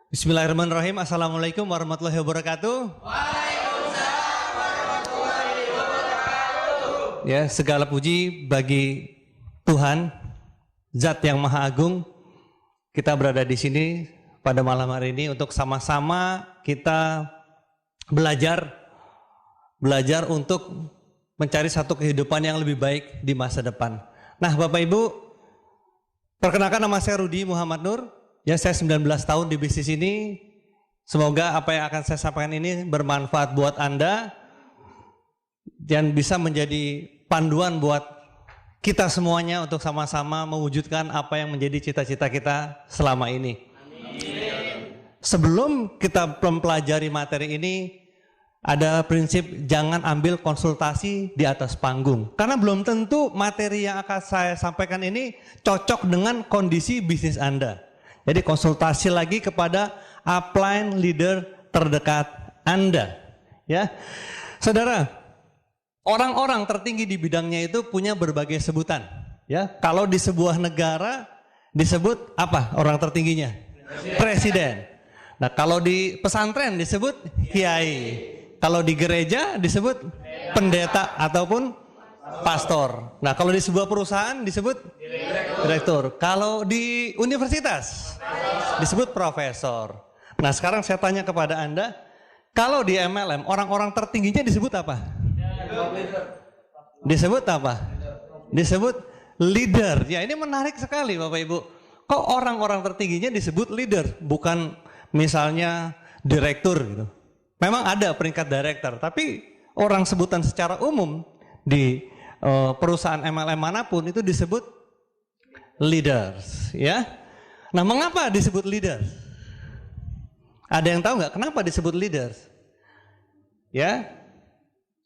Bismillahirrahmanirrahim. Assalamualaikum warahmatullahi wabarakatuh. Waalaikumsalam warahmatullahi wabarakatuh. Ya, segala puji bagi Tuhan, Zat yang Maha Agung. Kita berada di sini pada malam hari ini untuk sama-sama kita belajar untuk mencari satu kehidupan yang lebih baik di masa depan. Nah, Bapak Ibu, perkenalkan nama saya Rudi Muhammad Nur. Ya, saya 19 tahun di bisnis ini. Semoga apa yang akan saya sampaikan ini bermanfaat buat Anda dan bisa menjadi panduan buat kita semuanya untuk sama-sama mewujudkan apa yang menjadi cita-cita kita selama ini. Amin. Sebelum kita mempelajari materi ini, ada prinsip jangan ambil konsultasi di atas panggung. Karena belum tentu materi yang akan saya sampaikan ini cocok dengan kondisi bisnis Anda. Jadi konsultasi lagi kepada upline leader terdekat Anda. Ya, saudara, orang-orang tertinggi di bidangnya itu punya berbagai sebutan. Ya, kalau di sebuah negara disebut apa orang tertingginya? Presiden. Nah, kalau di pesantren disebut kiai. Kalau di gereja disebut pendeta ataupun pastor. Nah, kalau di sebuah perusahaan disebut direktur. Kalau di universitas disebut profesor. Nah, sekarang saya tanya kepada Anda, kalau di MLM orang-orang tertingginya disebut apa? Disebut apa? Disebut leader. Ya, ini menarik sekali Bapak Ibu. Kok orang-orang tertingginya disebut leader, bukan misalnya direktur gitu. Memang ada peringkat director, tapi orang sebutan secara umum di perusahaan MLM manapun itu disebut leaders, ya. Nah, mengapa disebut leaders? Ada yang tahu nggak kenapa disebut leaders? Ya,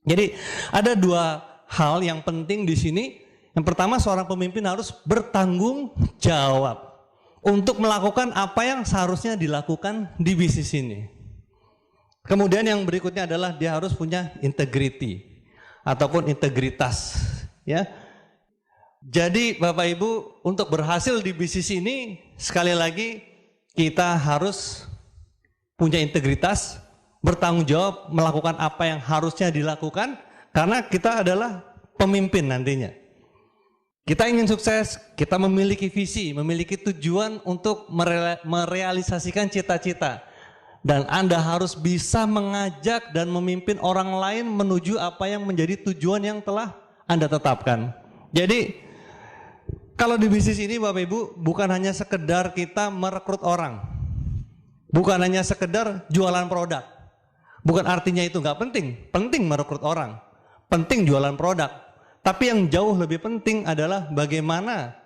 jadi ada dua hal yang penting di sini. Yang pertama, seorang pemimpin harus bertanggung jawab untuk melakukan apa yang seharusnya dilakukan di bisnis ini. Kemudian yang berikutnya adalah dia harus punya integrity ataupun integritas, ya. Jadi Bapak Ibu, untuk berhasil di bisnis ini sekali lagi kita harus punya integritas, bertanggung jawab melakukan apa yang harusnya dilakukan karena kita adalah pemimpin nantinya. Kita ingin sukses, kita memiliki visi, memiliki tujuan untuk merealisasikan cita-cita. Dan Anda harus bisa mengajak dan memimpin orang lain menuju apa yang menjadi tujuan yang telah Anda tetapkan. Jadi, kalau di bisnis ini Bapak Ibu, bukan hanya sekedar kita merekrut orang. Bukan hanya sekedar jualan produk. Bukan artinya itu nggak penting. Penting merekrut orang. Penting jualan produk. Tapi yang jauh lebih penting adalah bagaimana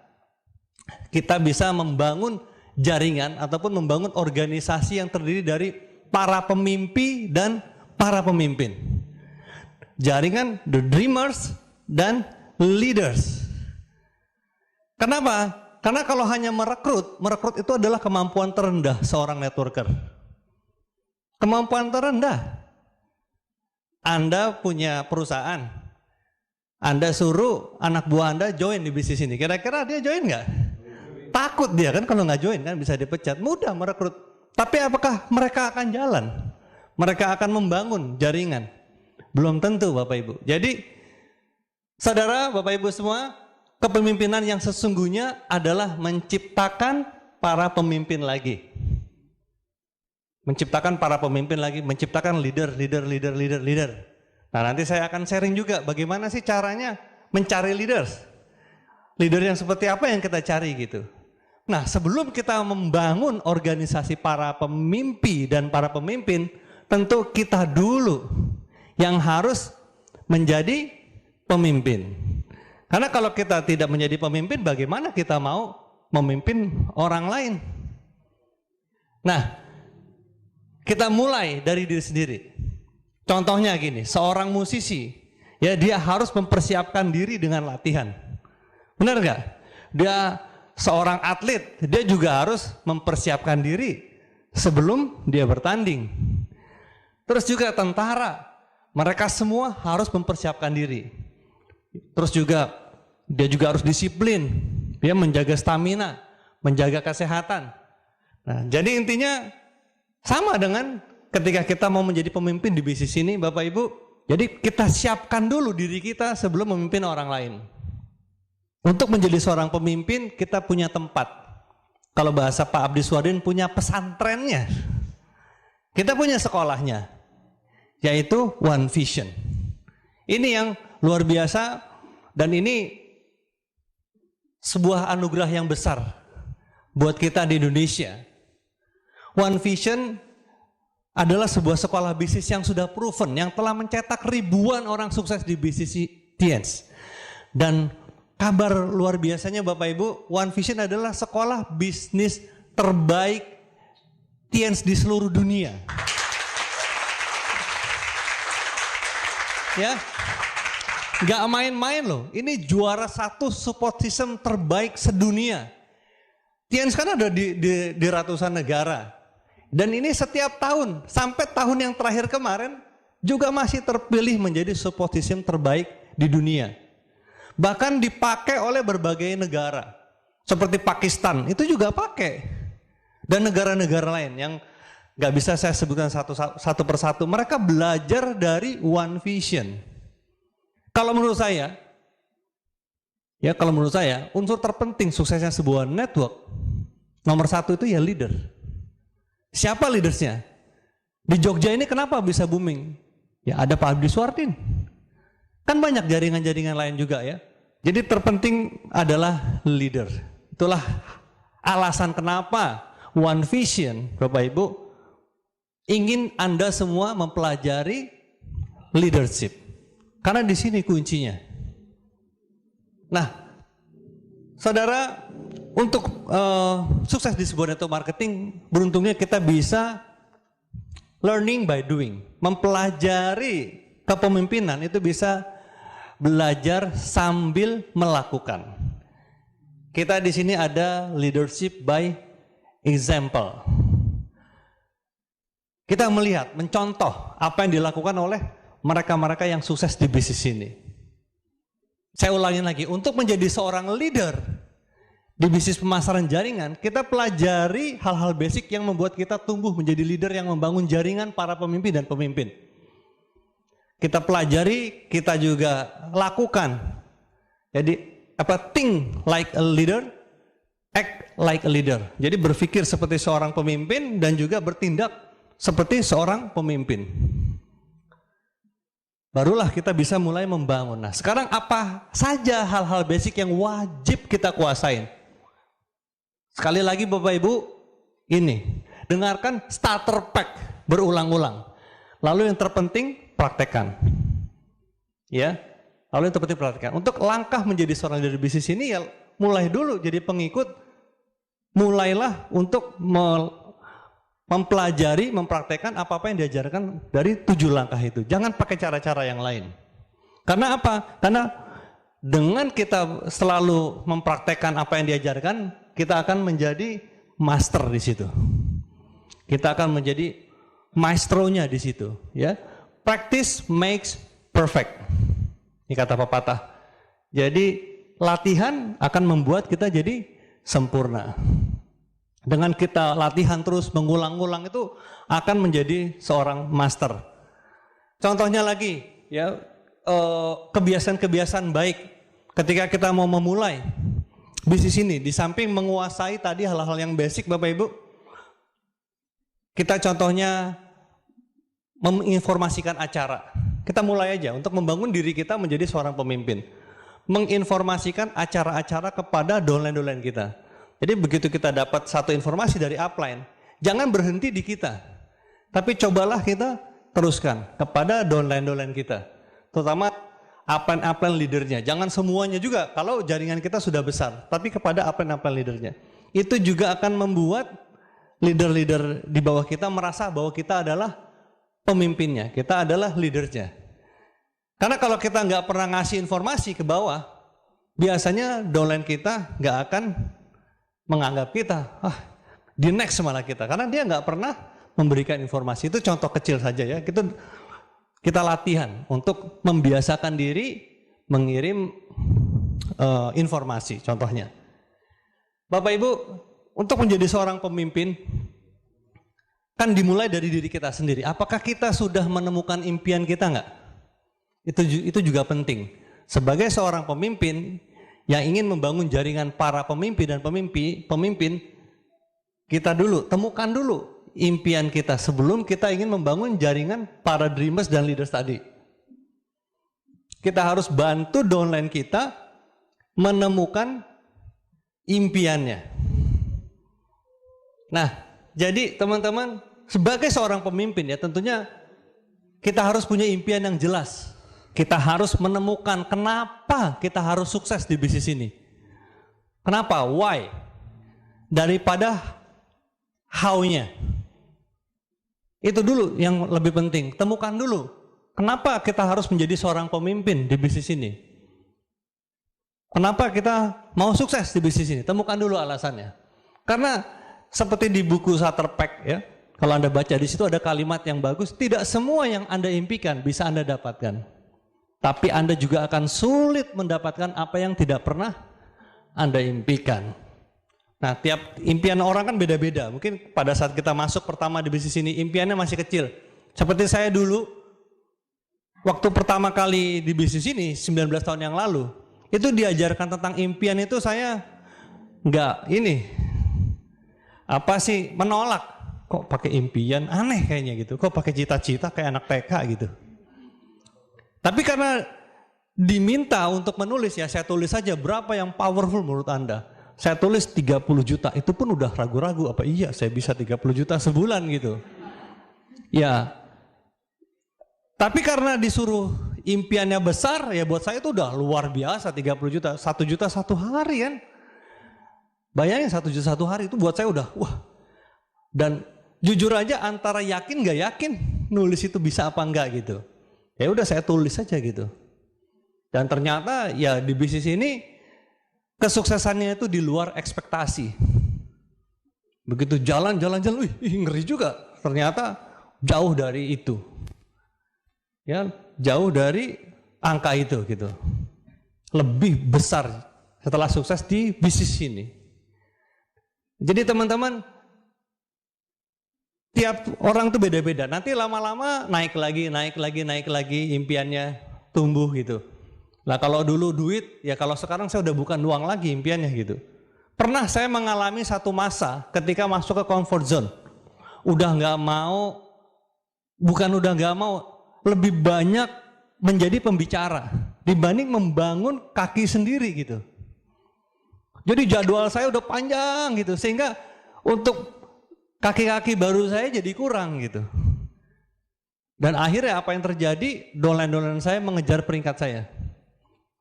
kita bisa membangun jaringan ataupun membangun organisasi yang terdiri dari para pemimpi dan para pemimpin. Jaringan the dreamers dan leaders. Kenapa? Karena kalau hanya merekrut itu adalah kemampuan terendah seorang networker. Kemampuan terendah. Anda punya perusahaan, Anda suruh anak buah Anda join di bisnis ini. Kira-kira dia join nggak? Takut dia kan kalau nggak join kan bisa dipecat. Mudah merekrut. Tapi apakah mereka akan jalan? Mereka akan membangun jaringan? Belum tentu Bapak Ibu. Jadi saudara Bapak Ibu semua, kepemimpinan yang sesungguhnya adalah menciptakan para pemimpin lagi. Menciptakan para pemimpin lagi, menciptakan leader. Nah, nanti saya akan sharing juga bagaimana sih caranya mencari leaders. Leader yang seperti apa yang kita cari gitu. Nah, sebelum kita membangun organisasi para pemimpi dan para pemimpin, tentu kita dulu yang harus menjadi pemimpin. Karena kalau kita tidak menjadi pemimpin, bagaimana kita mau memimpin orang lain? Nah, kita mulai dari diri sendiri. Contohnya gini, seorang musisi, ya dia harus mempersiapkan diri dengan latihan. Benar nggak? Dia seorang atlet, dia juga harus mempersiapkan diri sebelum dia bertanding. Terus juga tentara, mereka semua harus mempersiapkan diri. Terus juga dia juga harus disiplin, dia menjaga stamina, menjaga kesehatan. Nah, jadi intinya Sama dengan ketika kita mau menjadi pemimpin di bisnis ini, Bapak Ibu. Jadi kita siapkan dulu diri kita sebelum memimpin orang lain. Untuk menjadi seorang pemimpin, kita punya tempat. Kalau bahasa Pak Abdi Swadin, punya pesantrennya. Kita punya sekolahnya, yaitu One Vision. Ini yang luar biasa, dan ini sebuah anugerah yang besar buat kita di Indonesia. One Vision adalah sebuah sekolah bisnis yang sudah proven, yang telah mencetak ribuan orang sukses di bisnis TIANS. Dan kabar luar biasanya Bapak Ibu, One Vision adalah sekolah bisnis terbaik TIANS di seluruh dunia. Ya, nggak main-main loh. Ini juara satu support system terbaik sedunia. TIANS kan ada di ratusan negara. Dan ini setiap tahun, sampai tahun yang terakhir kemarin, juga masih terpilih menjadi support system terbaik di dunia. Bahkan dipakai oleh berbagai negara. Seperti Pakistan, itu juga pakai. Dan negara-negara lain yang gak bisa saya sebutkan satu persatu. Mereka belajar dari One Vision. Kalau menurut saya, unsur terpenting suksesnya sebuah network, nomor satu itu ya leader. Siapa leadersnya? Di Jogja ini kenapa bisa booming? Ya ada Pak Abdi Swadin. Kan banyak jaringan-jaringan lain juga ya. Jadi terpenting adalah leader. Itulah alasan kenapa One Vision, Bapak Ibu, ingin Anda semua mempelajari leadership. Karena di sini kuncinya. Nah, saudara, untuk sukses di sebuah network marketing, beruntungnya kita bisa learning by doing. Mempelajari kepemimpinan itu bisa belajar sambil melakukan. Kita di sini ada leadership by example. Kita melihat, mencontoh apa yang dilakukan oleh mereka-mereka yang sukses di bisnis ini. Saya ulangi lagi, untuk menjadi seorang leader di bisnis pemasaran jaringan, kita pelajari hal-hal basic yang membuat kita tumbuh menjadi leader yang membangun jaringan para pemimpin dan pemimpin. Kita pelajari, kita juga lakukan. Jadi think like a leader, act like a leader. Jadi berpikir seperti seorang pemimpin dan juga bertindak seperti seorang pemimpin. Barulah kita bisa mulai membangun. Nah, sekarang apa saja hal-hal basic yang wajib kita kuasain? Sekali lagi Bapak Ibu, ini dengarkan starter pack berulang-ulang. Lalu yang terpenting praktekkan. Ya. Lalu yang terpenting praktekkan. Untuk langkah menjadi seorang leader bisnis ini ya mulai dulu jadi pengikut. Mulailah untuk mempelajari, mempraktekkan apa-apa yang diajarkan dari 7 langkah itu. Jangan pakai cara-cara yang lain. Karena apa? Karena dengan kita selalu mempraktekkan apa yang diajarkan, kita akan menjadi master di situ. Kita akan menjadi maestronya di situ, ya. Practice makes perfect. Ini kata pepatah. Jadi latihan akan membuat kita jadi sempurna. Dengan kita latihan terus mengulang-ulang itu akan menjadi seorang master. Contohnya lagi, ya, kebiasaan-kebiasaan baik ketika kita mau memulai bisnis ini, di samping menguasai tadi hal-hal yang basic Bapak Ibu, kita contohnya menginformasikan acara. Kita mulai aja untuk membangun diri kita menjadi seorang pemimpin. Menginformasikan acara-acara kepada downline-downline kita. Jadi begitu kita dapat satu informasi dari upline, jangan berhenti di kita. Tapi cobalah kita teruskan kepada downline-downline kita. Terutama upline-upline leadernya. Jangan semuanya juga kalau jaringan kita sudah besar. Tapi kepada upline-upline leadernya. Itu juga akan membuat leader-leader di bawah kita merasa bahwa kita adalah pemimpinnya. Kita adalah leadernya. Karena kalau kita nggak pernah ngasih informasi ke bawah, biasanya downline kita nggak akan menganggap kita, di next malah kita. Karena dia nggak pernah memberikan informasi. Itu contoh kecil saja ya. Kita latihan untuk membiasakan diri mengirim informasi, contohnya. Bapak Ibu, untuk menjadi seorang pemimpin, kan dimulai dari diri kita sendiri. Apakah kita sudah menemukan impian kita nggak? Itu juga penting. Sebagai seorang pemimpin yang ingin membangun jaringan para pemimpin dan pemimpin, kita dulu temukan dulu impian kita sebelum kita ingin membangun jaringan para dreamers dan leaders tadi. Kita harus bantu downline kita menemukan impiannya. Nah, jadi teman-teman, sebagai seorang pemimpin ya tentunya kita harus punya impian yang jelas. Kita harus menemukan kenapa kita harus sukses di bisnis ini. Kenapa? Why? Daripada how-nya. Itu dulu yang lebih penting. Temukan dulu. Kenapa kita harus menjadi seorang pemimpin di bisnis ini? Kenapa kita mau sukses di bisnis ini? Temukan dulu alasannya. Karena seperti di buku Starter Pack ya, kalau Anda baca di situ ada kalimat yang bagus, tidak semua yang Anda impikan bisa Anda dapatkan. Tapi Anda juga akan sulit mendapatkan apa yang tidak pernah Anda impikan. Nah, tiap impian orang kan beda-beda. Mungkin pada saat kita masuk pertama di bisnis ini, impiannya masih kecil. Seperti saya dulu, waktu pertama kali di bisnis ini, 19 tahun yang lalu, itu diajarkan tentang impian itu saya menolak. Kok pakai impian? Aneh kayaknya gitu. Kok pakai cita-cita kayak anak TK gitu. Tapi karena diminta untuk menulis ya, saya tulis saja berapa yang powerful menurut Anda. Saya tulis 30 juta, itu pun udah ragu-ragu apa iya saya bisa 30 juta sebulan gitu. Ya, tapi karena disuruh impiannya besar, ya buat saya itu udah luar biasa 30 juta. 1 juta satu hari kan. Bayangin 1 juta satu hari itu buat saya udah wah. Dan jujur aja antara yakin gak yakin nulis itu bisa apa enggak gitu. Ya udah saya tulis saja gitu. Dan ternyata ya di bisnis ini kesuksesannya itu di luar ekspektasi. Begitu jalan, ngeri juga. Ternyata jauh dari itu. Ya, jauh dari angka itu gitu. Lebih besar setelah sukses di bisnis ini. Jadi teman-teman, tiap orang tuh beda-beda. Nanti lama-lama naik lagi impiannya tumbuh gitu. Nah kalau dulu duit, ya kalau sekarang saya udah bukan uang lagi impiannya gitu. Pernah saya mengalami satu masa ketika masuk ke comfort zone. Lebih banyak menjadi pembicara dibanding membangun kaki sendiri gitu. Jadi jadwal saya udah panjang gitu, sehingga untuk kaki-kaki baru saya jadi kurang gitu. Dan akhirnya apa yang terjadi, downline saya mengejar peringkat saya.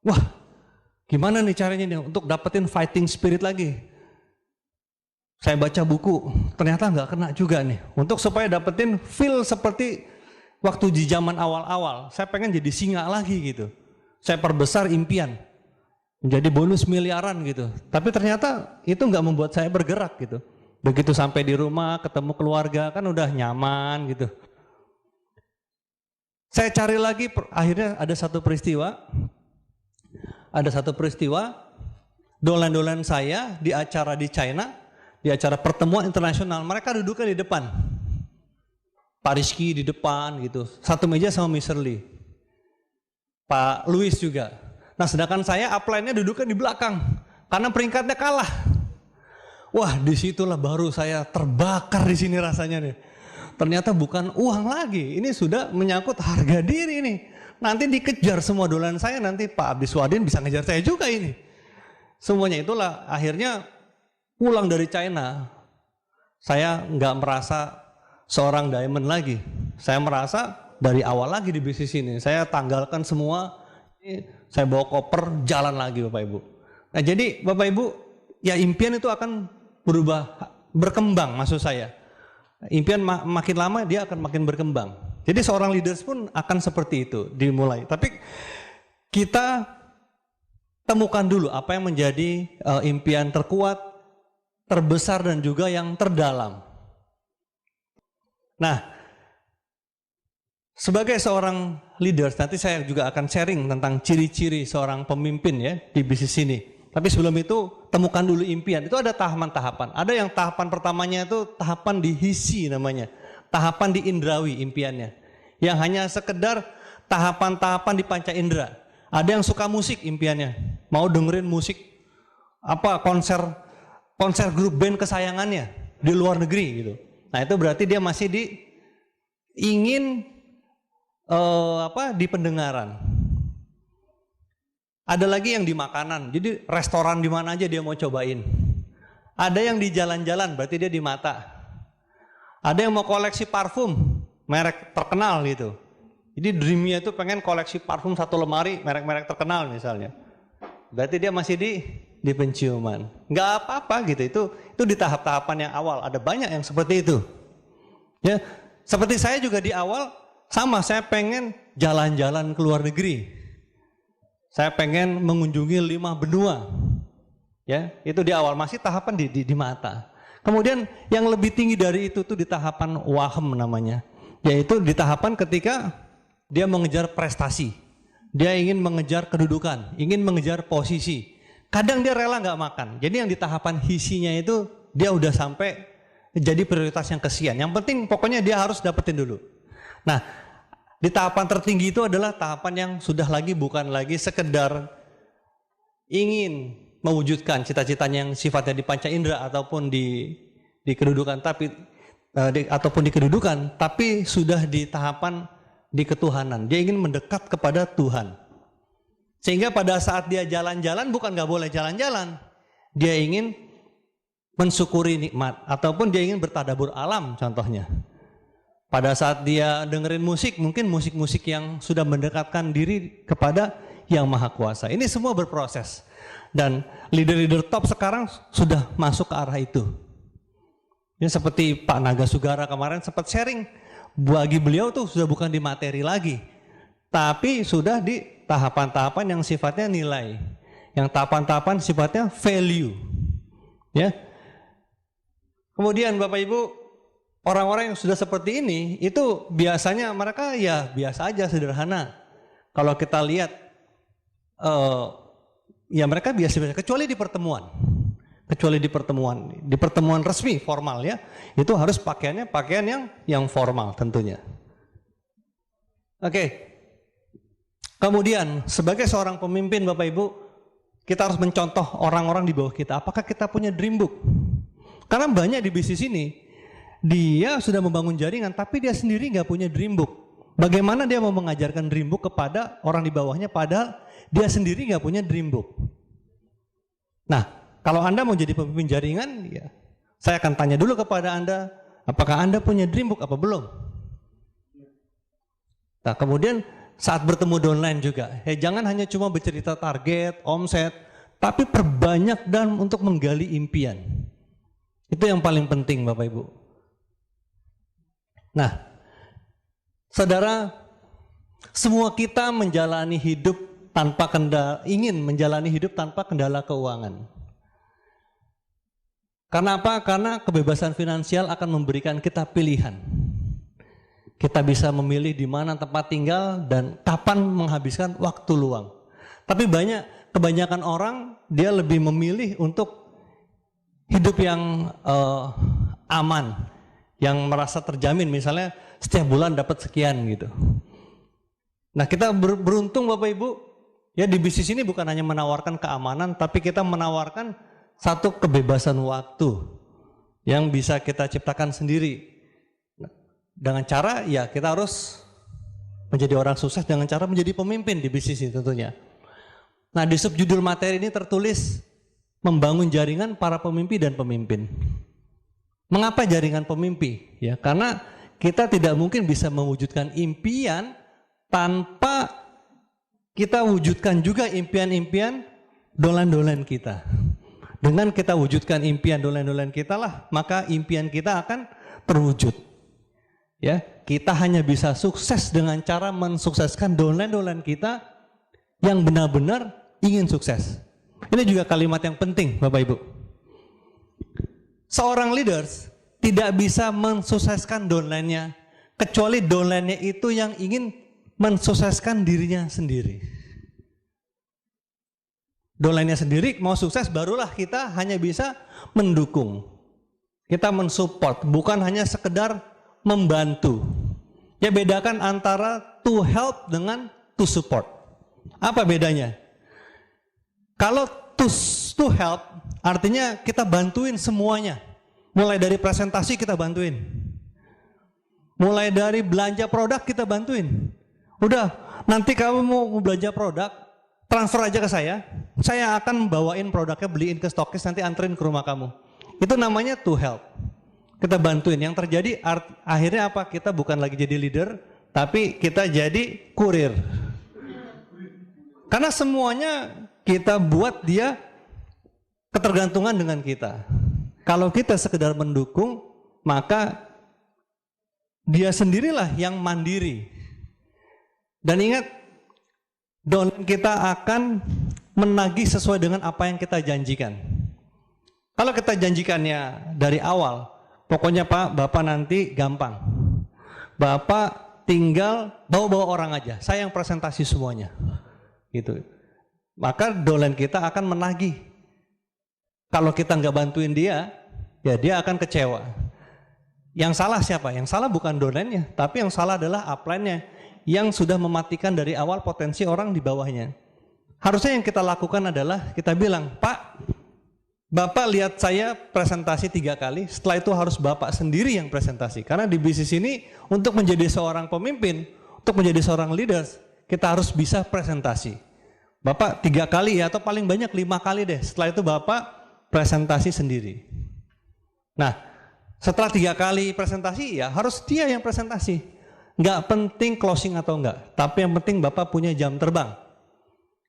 Wah, gimana nih caranya nih untuk dapetin fighting spirit lagi? Saya baca buku, ternyata nggak kena juga nih. Untuk supaya dapetin feel seperti waktu di zaman awal-awal, saya pengen jadi singa lagi gitu. Saya perbesar impian, menjadi bonus miliaran gitu. Tapi ternyata itu nggak membuat saya bergerak gitu. Begitu sampai di rumah, ketemu keluarga, kan udah nyaman gitu. Saya cari lagi, akhirnya ada satu peristiwa, dolan-dolan saya di acara di China, di acara pertemuan internasional, mereka duduknya di depan. Pak Rizky di depan gitu, satu meja sama Mr. Lee. Pak Louis juga. Nah sedangkan saya upline-nya duduknya di belakang, karena peringkatnya kalah. Wah, disitulah baru saya terbakar di sini rasanya nih. Ternyata bukan uang lagi, ini sudah menyangkut harga diri nih. Nanti dikejar semua dolan saya, nanti Pak Abdiswadin bisa ngejar saya juga ini. Semuanya itulah akhirnya pulang dari China. Saya nggak merasa seorang diamond lagi. Saya merasa dari awal lagi di bisnis ini. Saya tanggalkan semua, saya bawa koper, jalan lagi Bapak Ibu. Nah jadi Bapak Ibu, ya impian itu akan berkembang maksud saya. Impian makin lama dia akan makin berkembang. Jadi seorang leaders pun akan seperti itu dimulai. Tapi kita temukan dulu apa yang menjadi impian terkuat, terbesar dan juga yang terdalam. Nah, sebagai seorang leaders nanti saya juga akan sharing tentang ciri-ciri seorang pemimpin ya di bisnis ini. Tapi sebelum itu temukan dulu impian. Itu ada tahapan-tahapan. Ada yang tahapan pertamanya itu tahapan dihisi namanya. tahapan di indrawi impiannya. Yang hanya sekedar tahapan-tahapan di panca indera. Ada yang suka musik impiannya, mau dengerin musik konser grup band kesayangannya di luar negeri gitu. Nah, itu berarti dia masih ingin di pendengaran. Ada lagi yang di makanan, jadi restoran di mana aja dia mau cobain. Ada yang di jalan-jalan, berarti dia di mata. Ada yang mau koleksi parfum, merek terkenal gitu. Jadi dreamnya itu pengen koleksi parfum satu lemari, merek-merek terkenal misalnya. Berarti dia masih di penciuman. Nggak apa-apa gitu, itu di tahap-tahapan yang awal. Ada banyak yang seperti itu. Ya, seperti saya juga di awal, sama saya pengen jalan-jalan ke luar negeri. Saya pengen mengunjungi 5 benua. Ya, itu di awal masih tahapan di mata. Kemudian yang lebih tinggi dari itu tuh di tahapan wahem namanya. Yaitu di tahapan ketika dia mengejar prestasi. Dia ingin mengejar kedudukan, ingin mengejar posisi. Kadang dia rela nggak makan. Jadi yang di tahapan hisinya itu dia udah sampai jadi prioritas yang kesian. Yang penting pokoknya dia harus dapetin dulu. Nah, di tahapan tertinggi itu adalah tahapan yang sudah bukan lagi sekedar ingin mewujudkan cita-citanya yang sifatnya di panca indera ataupun di kedudukan, tapi sudah di tahapan di ketuhanan. Dia ingin mendekat kepada Tuhan. Sehingga pada saat dia jalan-jalan bukan nggak boleh jalan-jalan. Dia ingin mensyukuri nikmat ataupun dia ingin bertadabur alam contohnya. Pada saat dia dengerin musik, mungkin musik-musik yang sudah mendekatkan diri kepada Yang Maha Kuasa. Ini semua berproses. Dan leader-leader top sekarang sudah masuk ke arah itu. Ya, seperti Pak Naga Sugara kemarin sempat sharing, bagi beliau tuh sudah bukan di materi lagi, tapi sudah di tahapan-tahapan yang sifatnya nilai, yang tahapan-tahapan sifatnya value. Ya. Kemudian Bapak Ibu, orang-orang yang sudah seperti ini itu biasanya mereka ya biasa aja, sederhana. Kalau kita lihat ya mereka biasa-biasa, kecuali di pertemuan resmi formal ya, itu harus pakaiannya pakaian yang formal tentunya. Oke. Kemudian sebagai seorang pemimpin Bapak Ibu, kita harus mencontoh orang-orang di bawah kita. Apakah kita punya dream book? Karena banyak di bisnis ini dia sudah membangun jaringan, tapi dia sendiri nggak punya dream book. Bagaimana dia mau mengajarkan dream book kepada orang di bawahnya, padahal dia sendiri nggak punya dream book? Nah, kalau Anda mau jadi pemimpin jaringan, ya, saya akan tanya dulu kepada Anda, apakah Anda punya dream book apa belum? Nah, kemudian saat bertemu downline juga, jangan hanya cuma bercerita target, omset, tapi perbanyak dan untuk menggali impian. Itu yang paling penting Bapak Ibu. Nah, saudara, semua kita menjalani hidup tanpa kendala, ingin menjalani hidup tanpa kendala keuangan. Karena apa? Karena kebebasan finansial akan memberikan kita pilihan. Kita bisa memilih di mana tempat tinggal dan kapan menghabiskan waktu luang. Tapi kebanyakan orang dia lebih memilih untuk hidup yang aman, yang merasa terjamin, misalnya setiap bulan dapat sekian gitu. Nah, kita beruntung Bapak Ibu, ya di bisnis ini bukan hanya menawarkan keamanan, tapi kita menawarkan satu kebebasan waktu yang bisa kita ciptakan sendiri. Dengan cara ya kita harus menjadi orang sukses dengan cara menjadi pemimpin di bisnis ini tentunya. Nah, di subjudul materi ini tertulis membangun jaringan para pemimpi dan pemimpin. Mengapa jaringan pemimpi? Ya, karena kita tidak mungkin bisa mewujudkan impian tanpa kita wujudkan juga impian-impian dolan-dolan kita. Dengan kita wujudkan impian dolan-dolan kita lah, maka impian kita akan terwujud. Ya, kita hanya bisa sukses dengan cara mensukseskan dolan-dolan kita yang benar-benar ingin sukses. Ini juga kalimat yang penting Bapak Ibu. Seorang leaders tidak bisa mensukseskan downline-nya kecuali downline-nya itu yang ingin mensukseskan dirinya sendiri. Downline-nya sendiri mau sukses, barulah kita hanya bisa mendukung. Kita mensupport, bukan hanya sekedar membantu. Ya, bedakan antara to help dengan to support. Apa bedanya? Kalau to help artinya kita bantuin semuanya. Mulai dari presentasi kita bantuin. Mulai dari belanja produk kita bantuin. Udah, nanti kamu mau belanja produk, transfer aja ke saya akan bawain produknya, beliin ke stokis, nanti anterin ke rumah kamu. Itu namanya to help. Kita bantuin. Yang terjadi akhirnya apa? Kita bukan lagi jadi leader, tapi kita jadi kurir. Karena semuanya kita buat dia ketergantungan dengan kita. Kalau kita sekedar mendukung, maka dia sendirilah yang mandiri. Dan ingat, downline kita akan menagih sesuai dengan apa yang kita janjikan. Kalau kita janjikannya dari awal, pokoknya Pak, Bapak nanti gampang. Bapak tinggal bawa-bawa orang aja, saya yang presentasi semuanya. Gitu. Maka downline kita akan menagih. Kalau kita nggak bantuin dia, ya dia akan kecewa. Yang salah siapa? Yang salah bukan downline-nya, tapi yang salah adalah upline-nya yang sudah mematikan dari awal potensi orang di bawahnya. Harusnya yang kita lakukan adalah kita bilang, Pak, Bapak lihat saya presentasi 3 kali, setelah itu harus Bapak sendiri yang presentasi. Karena di bisnis ini untuk menjadi seorang pemimpin, untuk menjadi seorang leader, kita harus bisa presentasi. Bapak 3 kali ya, atau paling banyak 5 kali deh. Setelah itu Bapak presentasi sendiri. Nah, setelah 3 kali presentasi ya harus dia yang presentasi. Nggak penting closing atau enggak, tapi yang penting Bapak punya jam terbang.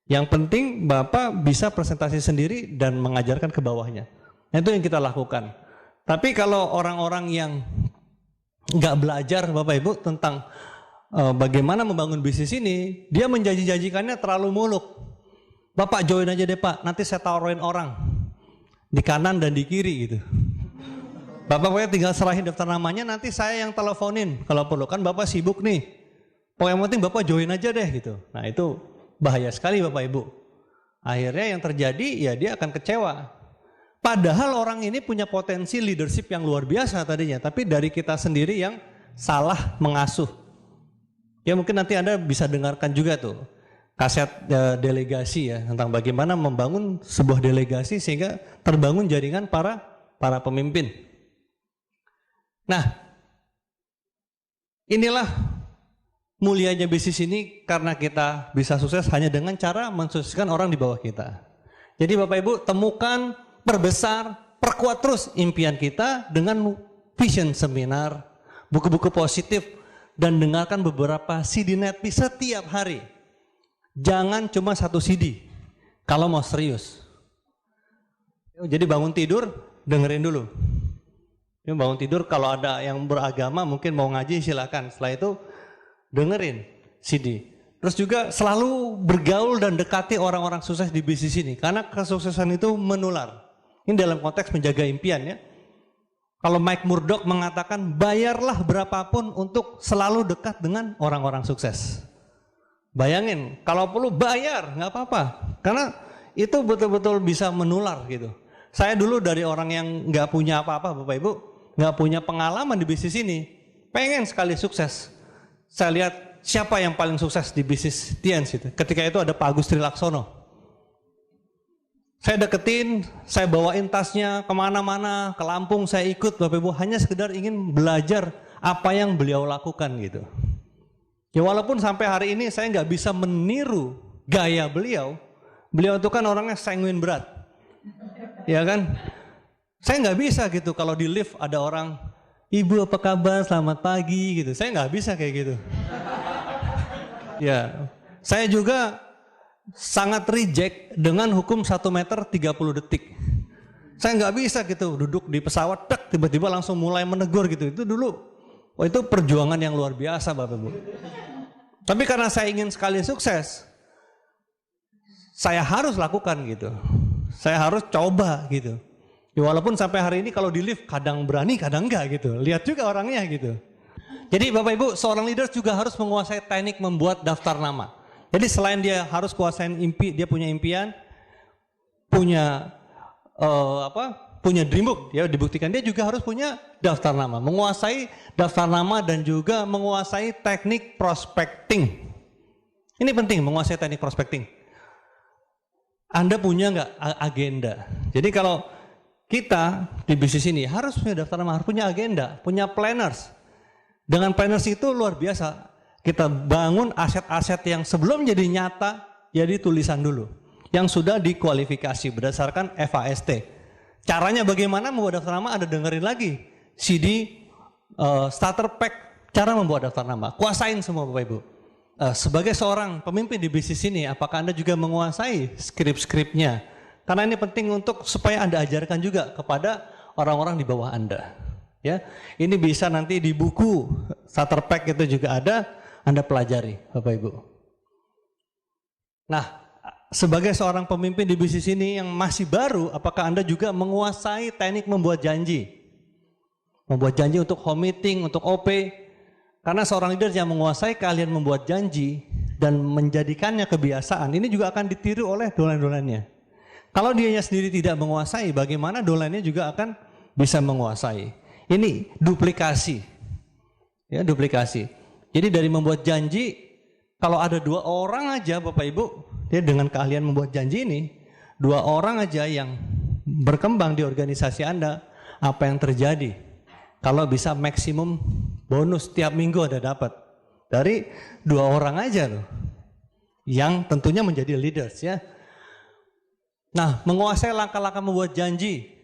Yang penting Bapak bisa presentasi sendiri dan mengajarkan ke bawahnya. Nah, itu yang kita lakukan. Tapi kalau orang-orang yang nggak belajar Bapak Ibu tentang bagaimana membangun bisnis ini, dia menjanji-janjikannya terlalu muluk. Bapak join aja deh Pak, nanti saya taruhin orang di kanan dan di kiri gitu. Bapak pokoknya tinggal serahin daftar namanya, nanti saya yang teleponin kalau perlu. Kan Bapak sibuk nih. Pokoknya yang penting Bapak join aja deh gitu. Nah, itu bahaya sekali Bapak Ibu. Akhirnya yang terjadi ya dia akan kecewa. Padahal orang ini punya potensi leadership yang luar biasa tadinya, tapi dari kita sendiri yang salah mengasuh. Ya mungkin nanti Anda bisa dengarkan juga tuh kaset delegasi ya, tentang bagaimana membangun sebuah delegasi sehingga terbangun jaringan para pemimpin. Nah, inilah mulianya bisnis ini karena kita bisa sukses hanya dengan cara mensukseskan orang di bawah kita. Jadi Bapak Ibu, temukan, perbesar, perkuat terus impian kita dengan vision seminar, buku-buku positif, dan dengarkan beberapa CD Netpi setiap hari. Jangan cuma 1 CD kalau mau serius. Jadi bangun tidur, dengerin dulu. Bangun tidur kalau ada yang beragama mungkin mau ngaji silakan. Setelah itu dengerin CD. Terus juga selalu bergaul dan dekati orang-orang sukses di bisnis ini. Karena kesuksesan itu menular. Ini dalam konteks menjaga impian ya. Kalau Mike Murdock mengatakan bayarlah berapapun untuk selalu dekat dengan orang-orang sukses. Bayangin, kalau perlu bayar nggak apa-apa. Karena itu betul-betul bisa menular gitu. Saya dulu dari orang yang nggak punya apa-apa Bapak Ibu, nggak punya pengalaman di bisnis ini, pengen sekali sukses. Saya lihat siapa yang paling sukses di bisnis Tiens itu. Ketika itu ada Pak Agus Trilaksono. Saya deketin, saya bawain tasnya kemana-mana, ke Lampung saya ikut Bapak Ibu, hanya sekedar ingin belajar apa yang beliau lakukan gitu. Ya walaupun sampai hari ini saya nggak bisa meniru gaya beliau. Beliau itu kan orangnya sanguin berat, ya kan? Saya nggak bisa gitu kalau di lift ada orang, Ibu apa kabar, selamat pagi gitu. Saya nggak bisa kayak gitu. Ya, saya juga sangat reject dengan hukum 1 meter 30 detik. Saya nggak bisa gitu duduk di pesawat, tiba-tiba langsung mulai menegur gitu. Itu dulu, itu perjuangan yang luar biasa Bapak Ibu. Tapi karena saya ingin sekali sukses, saya harus lakukan gitu. Saya harus coba gitu. Ya, walaupun sampai hari ini kalau di lift kadang berani, kadang enggak gitu. Lihat juga orangnya gitu. Jadi Bapak Ibu, seorang leader juga harus menguasai teknik membuat daftar nama. Jadi selain dia harus kuasain dia punya impian, punya punya dream book, ya dibuktikan dia juga harus punya daftar nama, menguasai daftar nama dan juga menguasai teknik prospecting. Ini penting, menguasai teknik prospecting. Anda punya nggak agenda? Jadi kalau kita di bisnis ini harus punya daftar nama, harus punya agenda, punya planners. Dengan planners itu luar biasa. Kita bangun aset-aset yang sebelum jadi nyata, jadi tulisan dulu. Yang sudah dikualifikasi berdasarkan FAST. Caranya bagaimana membuat daftar nama, Anda dengerin lagi. CD, starter pack, cara membuat daftar nama. Kuasain semua Bapak Ibu. Sebagai seorang pemimpin di bisnis ini, apakah Anda juga menguasai skrip-skripnya? Karena ini penting untuk supaya Anda ajarkan juga kepada orang-orang di bawah Anda. Ya, ini bisa nanti di buku starter pack itu juga ada, Anda pelajari, Bapak Ibu. Nah, sebagai seorang pemimpin di bisnis ini yang masih baru, apakah Anda juga menguasai teknik membuat janji? Membuat janji untuk home meeting, untuk OP. Karena seorang leader yang menguasai keahlian membuat janji dan menjadikannya kebiasaan, ini juga akan ditiru oleh dolen-dolennya. Kalau dianya sendiri tidak menguasai, bagaimana dolennya juga akan bisa menguasai. Ini duplikasi, ya duplikasi. Jadi dari membuat janji, kalau ada 2 orang aja Bapak Ibu, dia dengan keahlian membuat janji ini, 2 orang aja yang berkembang di organisasi Anda, apa yang terjadi? Kalau bisa maksimum bonus tiap minggu ada dapat dari 2 orang aja loh, yang tentunya menjadi leaders ya. Nah, menguasai langkah-langkah membuat janji.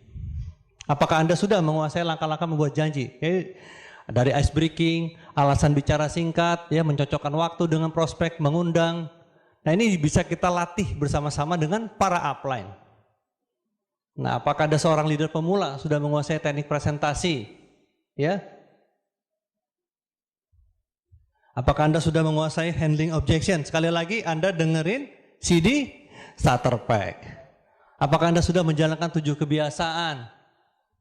Apakah Anda sudah menguasai langkah-langkah membuat janji? Dari ice breaking, alasan bicara singkat, ya mencocokkan waktu dengan prospek, mengundang. Nah ini bisa kita latih bersama-sama dengan para upline. Nah apakah ada seorang leader pemula sudah menguasai teknik presentasi? Ya. Apakah Anda sudah menguasai handling objection? Sekali lagi Anda dengerin CD starter pack. Apakah Anda sudah menjalankan 7 kebiasaan?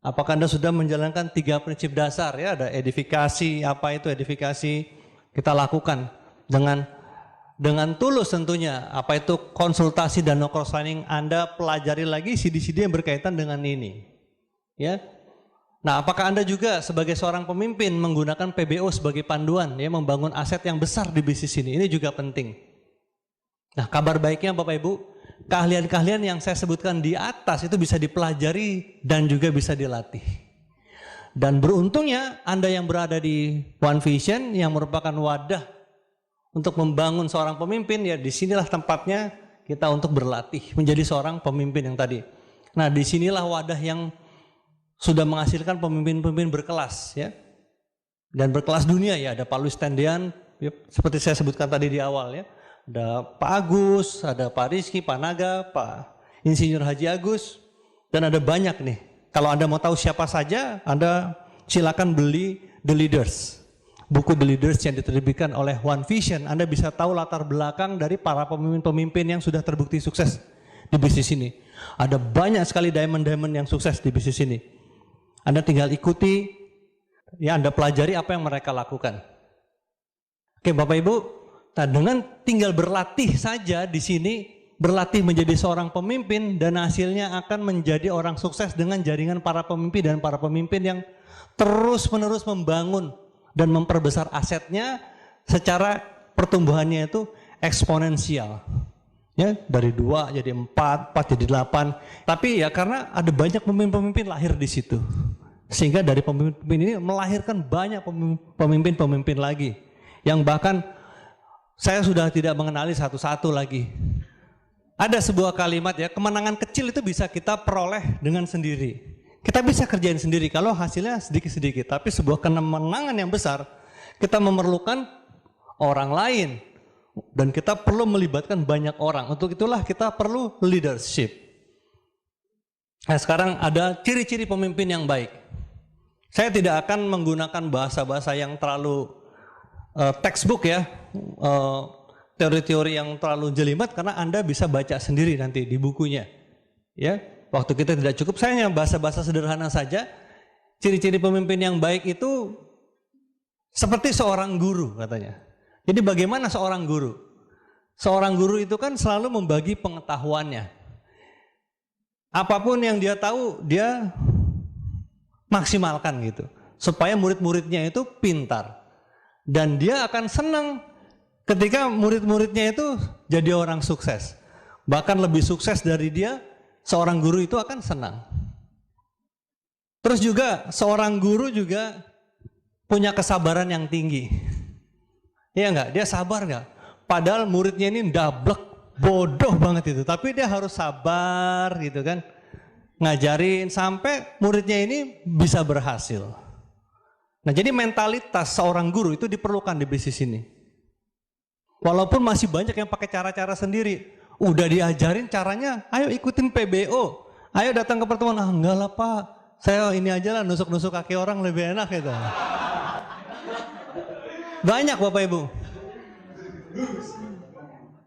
Apakah Anda sudah menjalankan 3 prinsip dasar? Ya, ada edifikasi, apa itu edifikasi? Kita lakukan dengan tulus tentunya. Apa itu konsultasi dan no cross lining? Anda pelajari lagi CD-CD yang berkaitan dengan ini. Ya. Nah, apakah Anda juga sebagai seorang pemimpin menggunakan PBO sebagai panduan, ya, membangun aset yang besar di bisnis ini? Ini juga penting. Nah, kabar baiknya Bapak Ibu, keahlian-keahlian yang saya sebutkan di atas itu bisa dipelajari dan juga bisa dilatih. Dan beruntungnya Anda yang berada di One Vision yang merupakan wadah untuk membangun seorang pemimpin, ya disinilah tempatnya kita untuk berlatih menjadi seorang pemimpin yang tadi. Nah disinilah wadah yang sudah menghasilkan pemimpin-pemimpin berkelas ya. Dan berkelas dunia ya, ada Pak Luis Tendean, ya, seperti saya sebutkan tadi di awal ya. Ada Pak Agus, ada Pak Rizky, Pak Naga, Pak Insinyur Haji Agus, dan ada banyak nih. Kalau Anda mau tahu siapa saja, Anda silakan beli The Leaders. Buku The Leaders yang diterbitkan oleh One Vision, Anda bisa tahu latar belakang dari para pemimpin-pemimpin yang sudah terbukti sukses di bisnis ini. Ada banyak sekali diamond-diamond yang sukses di bisnis ini. Anda tinggal ikuti, ya Anda pelajari apa yang mereka lakukan. Oke Bapak Ibu, nah dengan tinggal berlatih saja di sini, berlatih menjadi seorang pemimpin dan hasilnya akan menjadi orang sukses dengan jaringan para pemimpin dan para pemimpin yang terus-menerus membangun dan memperbesar asetnya secara pertumbuhannya itu eksponensial. Ya, dari 2 jadi 4, 4 jadi 8. Tapi ya karena ada banyak pemimpin-pemimpin lahir di situ. Sehingga dari pemimpin ini melahirkan banyak pemimpin-pemimpin lagi. Yang bahkan saya sudah tidak mengenali satu-satu lagi. Ada sebuah kalimat ya, kemenangan kecil itu bisa kita peroleh dengan sendiri. Kita bisa kerjain sendiri kalau hasilnya sedikit-sedikit. Tapi sebuah kemenangan yang besar, kita memerlukan orang lain. Dan kita perlu melibatkan banyak orang. Untuk itulah kita perlu leadership. Nah sekarang ada ciri-ciri pemimpin yang baik. Saya tidak akan menggunakan bahasa-bahasa yang terlalu textbook ya, teori-teori yang terlalu jelimet karena Anda bisa baca sendiri nanti di bukunya. Ya, waktu kita tidak cukup, saya hanya bahasa-bahasa sederhana saja. Ciri-ciri pemimpin yang baik itu seperti seorang guru katanya. Jadi bagaimana seorang guru? Seorang guru itu kan selalu membagi pengetahuannya. Apapun yang dia tahu, dia maksimalkan gitu. Supaya murid-muridnya itu pintar. Dan dia akan senang ketika murid-muridnya itu jadi orang sukses. Bahkan lebih sukses dari dia, seorang guru itu akan senang. Terus juga seorang guru juga punya kesabaran yang tinggi. Iya enggak? Dia sabar enggak? Padahal muridnya ini ndablek, bodoh banget itu. Tapi dia harus sabar gitu kan. Ngajarin sampai muridnya ini bisa berhasil. Nah jadi mentalitas seorang guru itu diperlukan di bisnis ini. Walaupun masih banyak yang pakai cara-cara sendiri. Udah diajarin caranya, ayo ikutin PBO. Ayo datang ke pertemuan, enggak lah Pak. Saya ini aja lah nusuk-nusuk kaki orang lebih enak gitu. Banyak Bapak Ibu.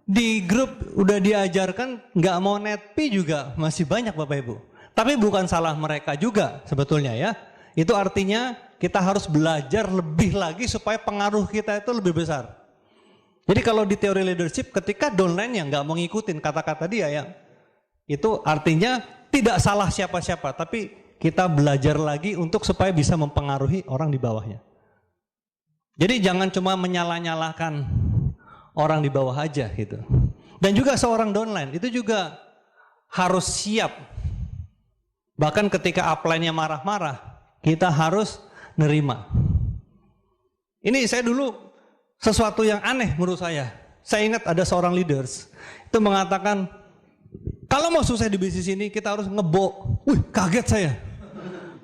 Di grup udah diajarkan nggak mau netpi juga masih banyak Bapak Ibu. Tapi bukan salah mereka juga sebetulnya ya. Itu artinya kita harus belajar lebih lagi supaya pengaruh kita itu lebih besar. Jadi kalau di teori leadership ketika downline yang nggak mau ngikutin kata-kata dia ya, itu artinya tidak salah siapa-siapa, tapi kita belajar lagi untuk supaya bisa mempengaruhi orang di bawahnya. Jadi jangan cuma menyalah-nyalahkan orang di bawah aja gitu. Dan juga seorang downline itu juga harus siap. Bahkan ketika upline-nya marah-marah, kita harus nerima. Ini saya dulu sesuatu yang aneh menurut saya. Saya ingat ada seorang leaders itu mengatakan, kalau mau sukses di bisnis ini kita harus ngebok. Wih, kaget saya.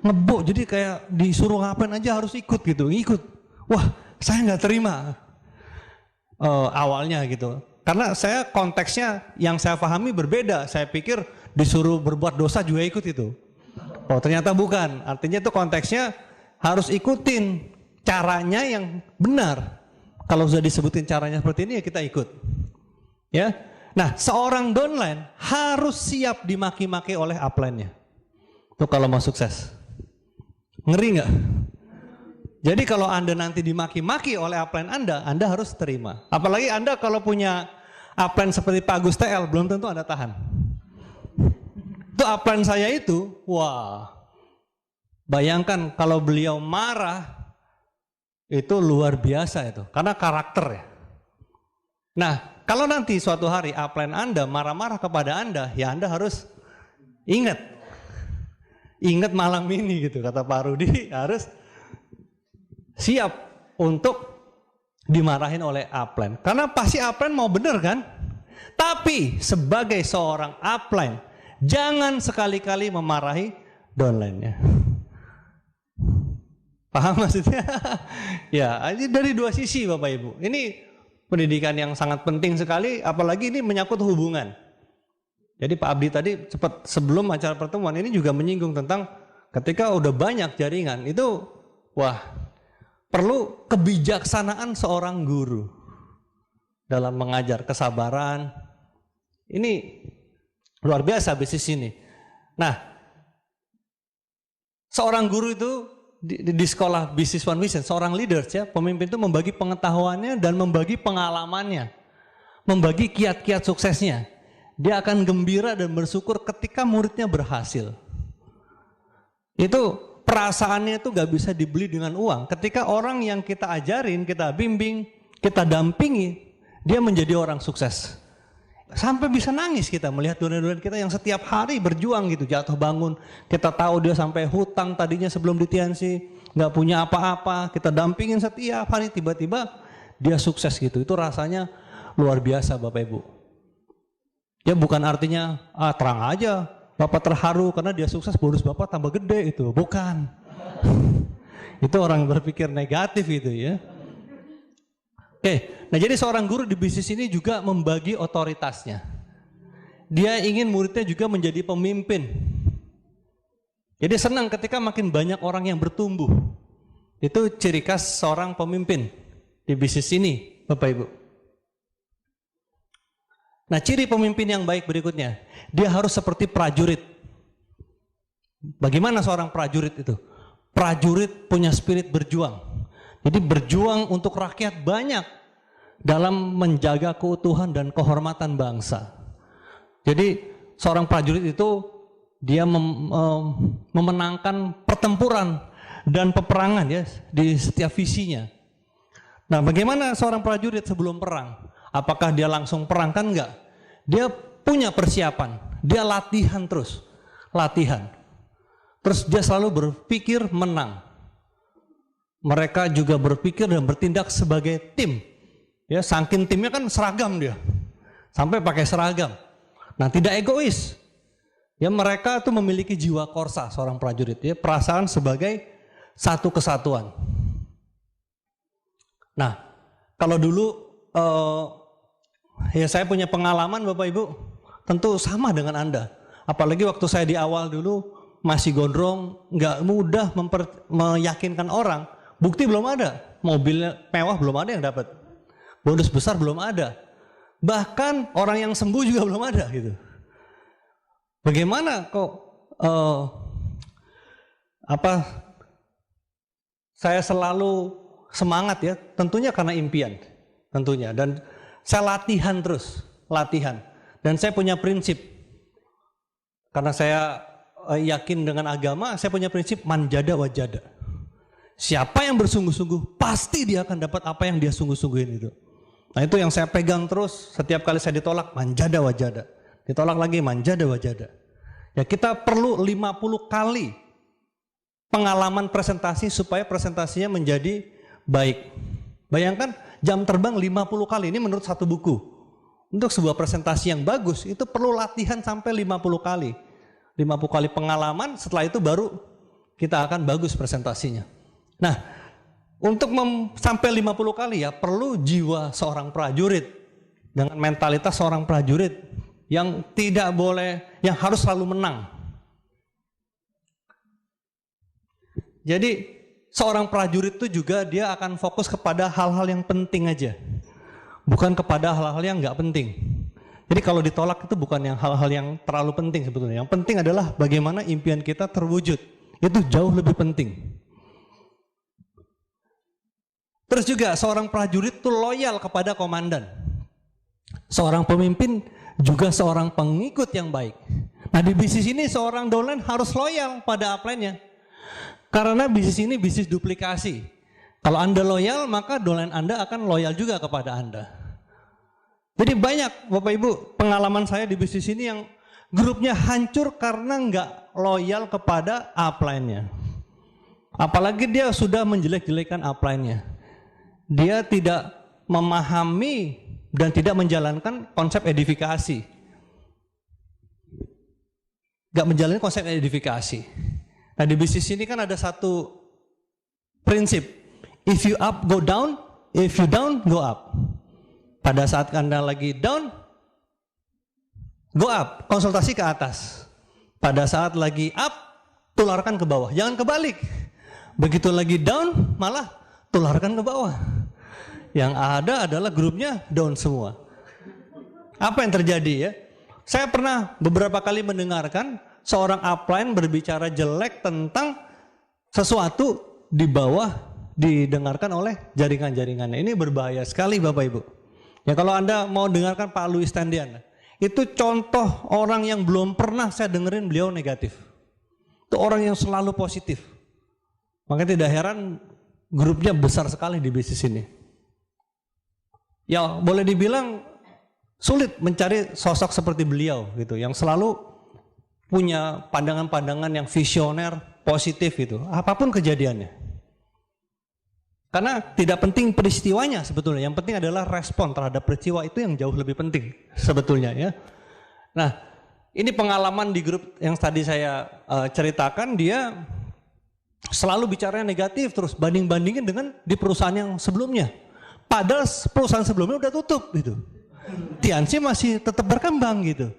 Ngebok, jadi kayak disuruh ngapain aja harus ikut gitu, ikut. Wah, saya nggak terima awalnya gitu. Karena saya konteksnya yang saya pahami berbeda. Saya pikir disuruh berbuat dosa juga ikut itu. Oh ternyata bukan. Artinya itu konteksnya harus ikutin caranya yang benar. Kalau sudah disebutin caranya seperti ini ya kita ikut. Ya. Nah, seorang downline harus siap dimaki-maki oleh upline-nya. Itu kalau mau sukses. Ngeri nggak? Jadi kalau Anda nanti dimaki-maki oleh upline Anda harus terima. Apalagi Anda kalau punya upline seperti Pak Agus TL, belum tentu Anda tahan. Itu upline saya itu, wah. Bayangkan kalau beliau marah, itu luar biasa itu. Karena karakter ya. Nah, kalau nanti suatu hari upline Anda marah-marah kepada Anda, ya Anda harus ingat. Ingat malam ini gitu, kata Pak Rudi, harus siap untuk dimarahin oleh upline. Karena pasti upline mau bener kan? Tapi sebagai seorang upline, jangan sekali-kali memarahi downline-nya. Paham maksudnya? Ya, ini dari dua sisi Bapak Ibu. Ini pendidikan yang sangat penting sekali, apalagi ini menyangkut hubungan. Jadi Pak Abdi tadi cepat sebelum acara pertemuan ini juga menyinggung tentang ketika udah banyak jaringan, itu wah perlu kebijaksanaan seorang guru dalam mengajar, kesabaran. Ini luar biasa bisnis ini. Nah, seorang guru itu di sekolah Business One Vision, seorang leader ya, pemimpin itu membagi pengetahuannya dan membagi pengalamannya, membagi kiat-kiat suksesnya. Dia akan gembira dan bersyukur ketika muridnya berhasil. Itu perasaannya itu gak bisa dibeli dengan uang. Ketika orang yang kita ajarin, kita bimbing, kita dampingi, dia menjadi orang sukses. Sampai bisa nangis kita melihat donatur kita yang setiap hari berjuang gitu, jatuh bangun. Kita tahu dia sampai hutang tadinya sebelum di TNC, gak punya apa-apa. Kita dampingin setiap hari, tiba-tiba dia sukses gitu. Itu rasanya luar biasa Bapak Ibu. Ya bukan artinya terang aja Bapak terharu karena dia sukses, bonus Bapak tambah gede itu. Bukan. Itu orang berpikir negatif itu ya. Oke, nah jadi seorang guru di bisnis ini juga membagi otoritasnya. Dia ingin muridnya juga menjadi pemimpin. Jadi senang ketika makin banyak orang yang bertumbuh. Itu ciri khas seorang pemimpin di bisnis ini, Bapak Ibu. Nah, ciri pemimpin yang baik berikutnya, dia harus seperti prajurit. Bagaimana seorang prajurit itu? Prajurit punya spirit berjuang. Jadi berjuang untuk rakyat banyak dalam menjaga keutuhan dan kehormatan bangsa. Jadi seorang prajurit itu dia memenangkan pertempuran dan peperangan ya di setiap visinya. Nah, bagaimana seorang prajurit sebelum perang? Apakah dia langsung perang? Kan enggak. Dia punya persiapan, dia latihan terus, latihan. Terus dia selalu berpikir menang. Mereka juga berpikir dan bertindak sebagai tim. Ya, saking timnya kan seragam dia, sampai pakai seragam. Nah, tidak egois. Ya, mereka tuh memiliki jiwa korsa seorang prajurit, ya, perasaan sebagai satu kesatuan. Nah, kalau dulu ya saya punya pengalaman Bapak Ibu, tentu sama dengan Anda. Apalagi waktu saya di awal dulu masih gondrong, nggak mudah meyakinkan orang. Bukti belum ada, mobil mewah belum ada yang dapat, bonus besar belum ada, bahkan orang yang sembuh juga belum ada gitu. Bagaimana kok saya selalu semangat ya, tentunya karena impian, tentunya, dan saya latihan terus, latihan, dan saya punya prinsip, karena saya yakin dengan agama, saya punya prinsip manjada wajada. Siapa yang bersungguh-sungguh pasti dia akan dapat apa yang dia sungguh-sungguhin itu. Nah, itu yang saya pegang terus. Setiap kali saya ditolak, manjada wajada, ditolak lagi, manjada wajada. Ya, kita perlu 50 kali pengalaman presentasi supaya presentasinya menjadi baik. Bayangkan jam terbang 50 kali, ini menurut satu buku. Untuk sebuah presentasi yang bagus itu perlu latihan sampai 50 kali. 50 kali pengalaman, setelah itu baru kita akan bagus presentasinya. Nah, untuk sampai 50 kali ya perlu jiwa seorang prajurit dengan mentalitas seorang prajurit yang tidak boleh, yang harus selalu menang. Jadi seorang prajurit itu juga dia akan fokus kepada hal-hal yang penting aja, bukan kepada hal-hal yang nggak penting. Jadi kalau ditolak itu bukan yang hal-hal yang terlalu penting sebetulnya. Yang penting adalah bagaimana impian kita terwujud. Itu jauh lebih penting. Terus juga seorang prajurit itu loyal kepada komandan. Seorang pemimpin juga seorang pengikut yang baik. Nah, di bisnis ini seorang downline harus loyal pada upline-nya. Karena bisnis ini bisnis duplikasi. Kalau Anda loyal, maka downline Anda akan loyal juga kepada Anda. Jadi banyak Bapak Ibu pengalaman saya di bisnis ini yang grupnya hancur karena nggak loyal kepada upline-nya. Apalagi dia sudah menjelek-jelekan upline-nya. Dia tidak memahami dan tidak menjalankan konsep edifikasi. Gak menjalani konsep edifikasi. Nah, di bisnis ini kan ada satu prinsip. If you up, go down. If you down, go up. Pada saat Anda lagi down, go up, konsultasi ke atas. Pada saat lagi up, tularkan ke bawah. Jangan kebalik. Begitu lagi down, malah tularkan ke bawah. Yang ada adalah grupnya down semua. Apa yang terjadi ya? Saya pernah beberapa kali mendengarkan seorang upline berbicara jelek tentang sesuatu di bawah didengarkan oleh jaringan-jaringannya. Ini berbahaya sekali Bapak Ibu. Ya, kalau Anda mau dengarkan Pak Louis Tendian, itu contoh orang yang belum pernah saya dengerin beliau negatif. Itu orang yang selalu positif. Makanya tidak heran grupnya besar sekali di bisnis ini. Ya, boleh dibilang sulit mencari sosok seperti beliau gitu, yang selalu punya pandangan-pandangan yang visioner, positif itu, apapun kejadiannya. Karena tidak penting peristiwanya sebetulnya, yang penting adalah respon terhadap peristiwa, itu yang jauh lebih penting sebetulnya ya. Nah, ini pengalaman di grup yang tadi saya ceritakan, dia selalu bicaranya negatif terus, banding-bandingin dengan di perusahaan yang sebelumnya. Padahal perusahaan sebelumnya udah tutup gitu. Tianxi masih tetap berkembang gitu.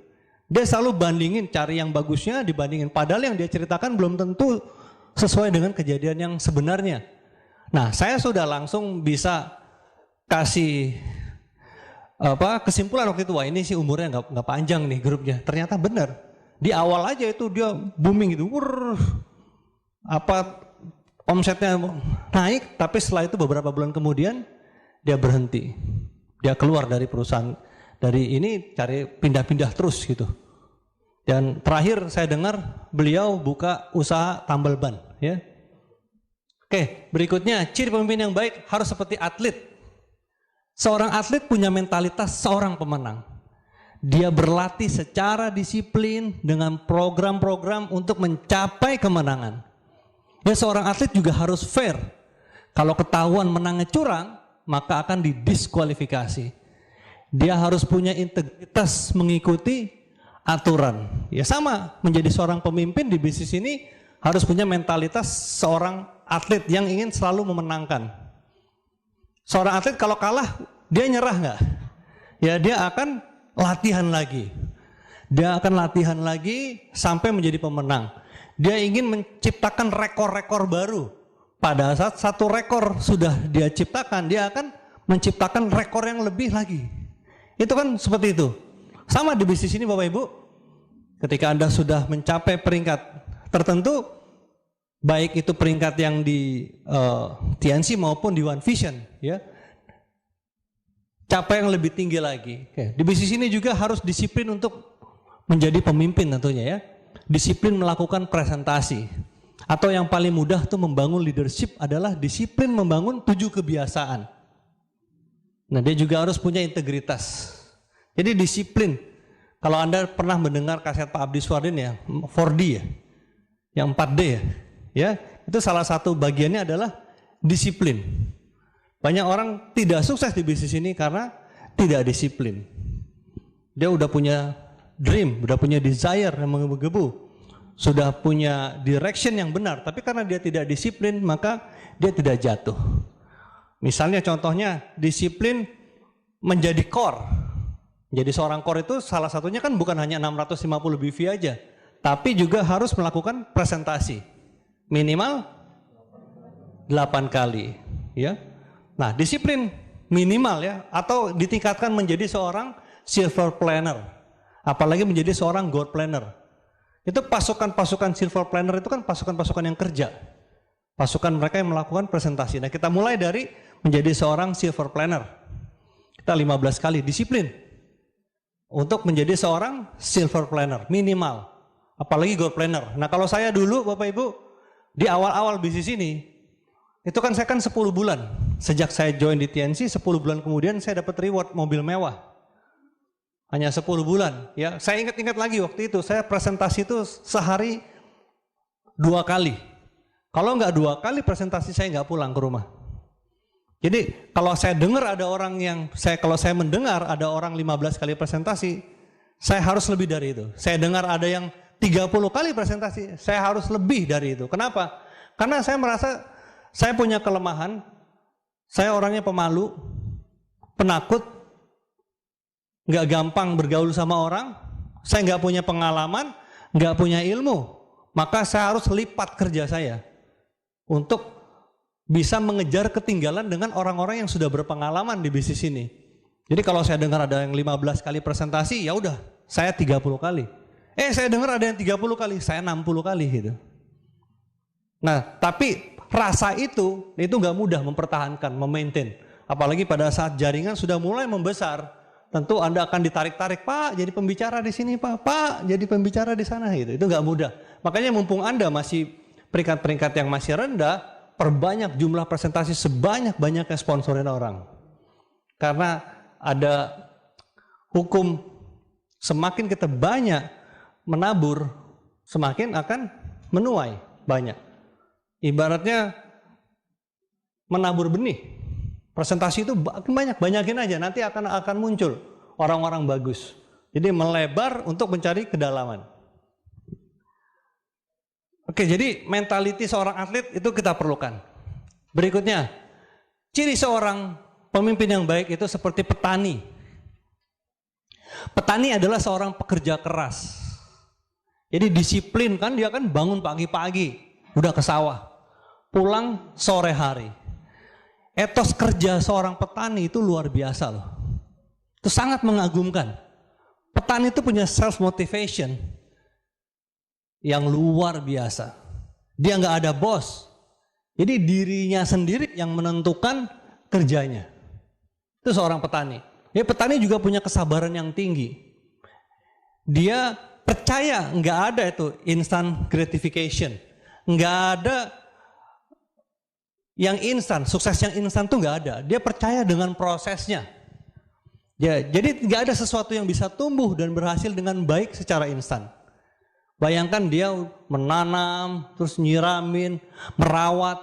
Dia selalu bandingin, cari yang bagusnya dibandingin. Padahal yang dia ceritakan belum tentu sesuai dengan kejadian yang sebenarnya. Nah, saya sudah langsung bisa kasih kesimpulan waktu itu. Wah, ini sih umurnya nggak panjang nih grupnya. Ternyata benar. Di awal aja itu dia booming gitu. Omsetnya naik, tapi setelah itu beberapa bulan kemudian dia berhenti. Dia keluar dari perusahaan, dari ini cari pindah-pindah terus gitu. Dan terakhir saya dengar beliau buka usaha tambal ban, ya. Oke, berikutnya ciri pemimpin yang baik harus seperti atlet. Seorang atlet punya mentalitas seorang pemenang. Dia berlatih secara disiplin dengan program-program untuk mencapai kemenangan. Ya, seorang atlet juga harus fair. Kalau ketahuan menangnya curang, maka akan didiskualifikasi. Dia harus punya integritas mengikuti aturan. Ya sama, menjadi seorang pemimpin di bisnis ini harus punya mentalitas seorang atlet yang ingin selalu memenangkan. Seorang atlet kalau kalah, dia nyerah nggak? Ya dia akan latihan lagi. Dia akan latihan lagi sampai menjadi pemenang. Dia ingin menciptakan rekor-rekor baru. Pada saat satu rekor sudah dia ciptakan, dia akan menciptakan rekor yang lebih lagi. Itu kan seperti itu. Sama di bisnis ini Bapak Ibu. Ketika Anda sudah mencapai peringkat tertentu, baik itu peringkat yang di TNC maupun di One Vision, ya, capai yang lebih tinggi lagi. Oke. Di bisnis ini juga harus disiplin untuk menjadi pemimpin tentunya, ya. Disiplin melakukan presentasi. Atau yang paling mudah tuh membangun leadership adalah disiplin membangun 7 kebiasaan. Nah, dia juga harus punya integritas. Jadi disiplin. Kalau Anda pernah mendengar kaset Pak Abdi Suardin ya, 4D ya, yang 4D ya, itu salah satu bagiannya adalah disiplin. Banyak orang tidak sukses di bisnis ini karena tidak disiplin. Dia udah punya dream, udah punya desire yang menggebu-gebu, sudah punya direction yang benar, tapi karena dia tidak disiplin, maka dia tidak jatuh. Misalnya contohnya, disiplin menjadi core. Jadi seorang core itu salah satunya kan bukan hanya 650 BV aja, tapi juga harus melakukan presentasi. Minimal 8 kali. Ya. Nah, disiplin minimal ya, atau ditingkatkan menjadi seorang silver planner. Apalagi menjadi seorang gold planner. Itu pasukan-pasukan silver planner itu kan pasukan-pasukan yang kerja. Pasukan mereka yang melakukan presentasi. Nah, kita mulai dari menjadi seorang silver planner. Kita 15 kali disiplin untuk menjadi seorang silver planner minimal. Apalagi gold planner. Nah, kalau saya dulu Bapak Ibu di awal-awal bisnis ini, itu kan saya kan 10 bulan. Sejak saya join di TNC, 10 bulan kemudian saya dapat reward mobil mewah. Hanya 10 bulan. Ya, saya ingat-ingat lagi waktu itu, saya presentasi itu sehari 2 kali. Kalau nggak 2 kali presentasi saya nggak pulang ke rumah. Jadi kalau saya dengar ada orang yang, kalau saya mendengar ada orang 15 kali presentasi, saya harus lebih dari itu. Saya dengar ada yang 30 kali presentasi, saya harus lebih dari itu. Kenapa? Karena saya merasa saya punya kelemahan, saya orangnya pemalu, penakut, nggak gampang bergaul sama orang, saya nggak punya pengalaman, nggak punya ilmu, maka saya harus lipat kerja saya untuk bisa mengejar ketinggalan dengan orang-orang yang sudah berpengalaman di bisnis ini. Jadi kalau saya dengar ada yang 15 kali presentasi, ya udah, saya 30 kali. Saya dengar ada yang 30 kali, saya 60 kali gitu. Nah, tapi rasa itu nggak mudah mempertahankan, memaintain. Apalagi pada saat jaringan sudah mulai membesar, tentu Anda akan ditarik-tarik, Pak, jadi pembicara di sini, Pak, jadi pembicara di sana gitu. Itu nggak mudah. Makanya mumpung Anda masih peringkat-peringkat yang masih rendah, perbanyak jumlah presentasi sebanyak-banyaknya sponsorin orang. Karena ada hukum, semakin kita banyak menabur, semakin akan menuai banyak. Ibaratnya menabur benih. Presentasi itu banyak, banyakin aja, nanti akan muncul orang-orang bagus. Jadi melebar untuk mencari kedalaman. Oke, jadi mentaliti seorang atlet itu kita perlukan. Berikutnya, ciri seorang pemimpin yang baik itu seperti petani. Petani adalah seorang pekerja keras. Jadi disiplin kan, dia kan bangun pagi-pagi, udah ke sawah, pulang sore hari. Etos kerja seorang petani itu luar biasa loh. Itu sangat mengagumkan. Petani itu punya self motivation yang luar biasa. Dia nggak ada bos. Jadi dirinya sendiri yang menentukan kerjanya. Itu seorang petani. Petani juga punya kesabaran yang tinggi. Dia percaya nggak ada itu instant gratification. Nggak ada yang instan, sukses yang instan tuh nggak ada. Dia percaya dengan prosesnya. Ya, jadi nggak ada sesuatu yang bisa tumbuh dan berhasil dengan baik secara instan. Bayangkan dia menanam, terus nyiramin, merawat.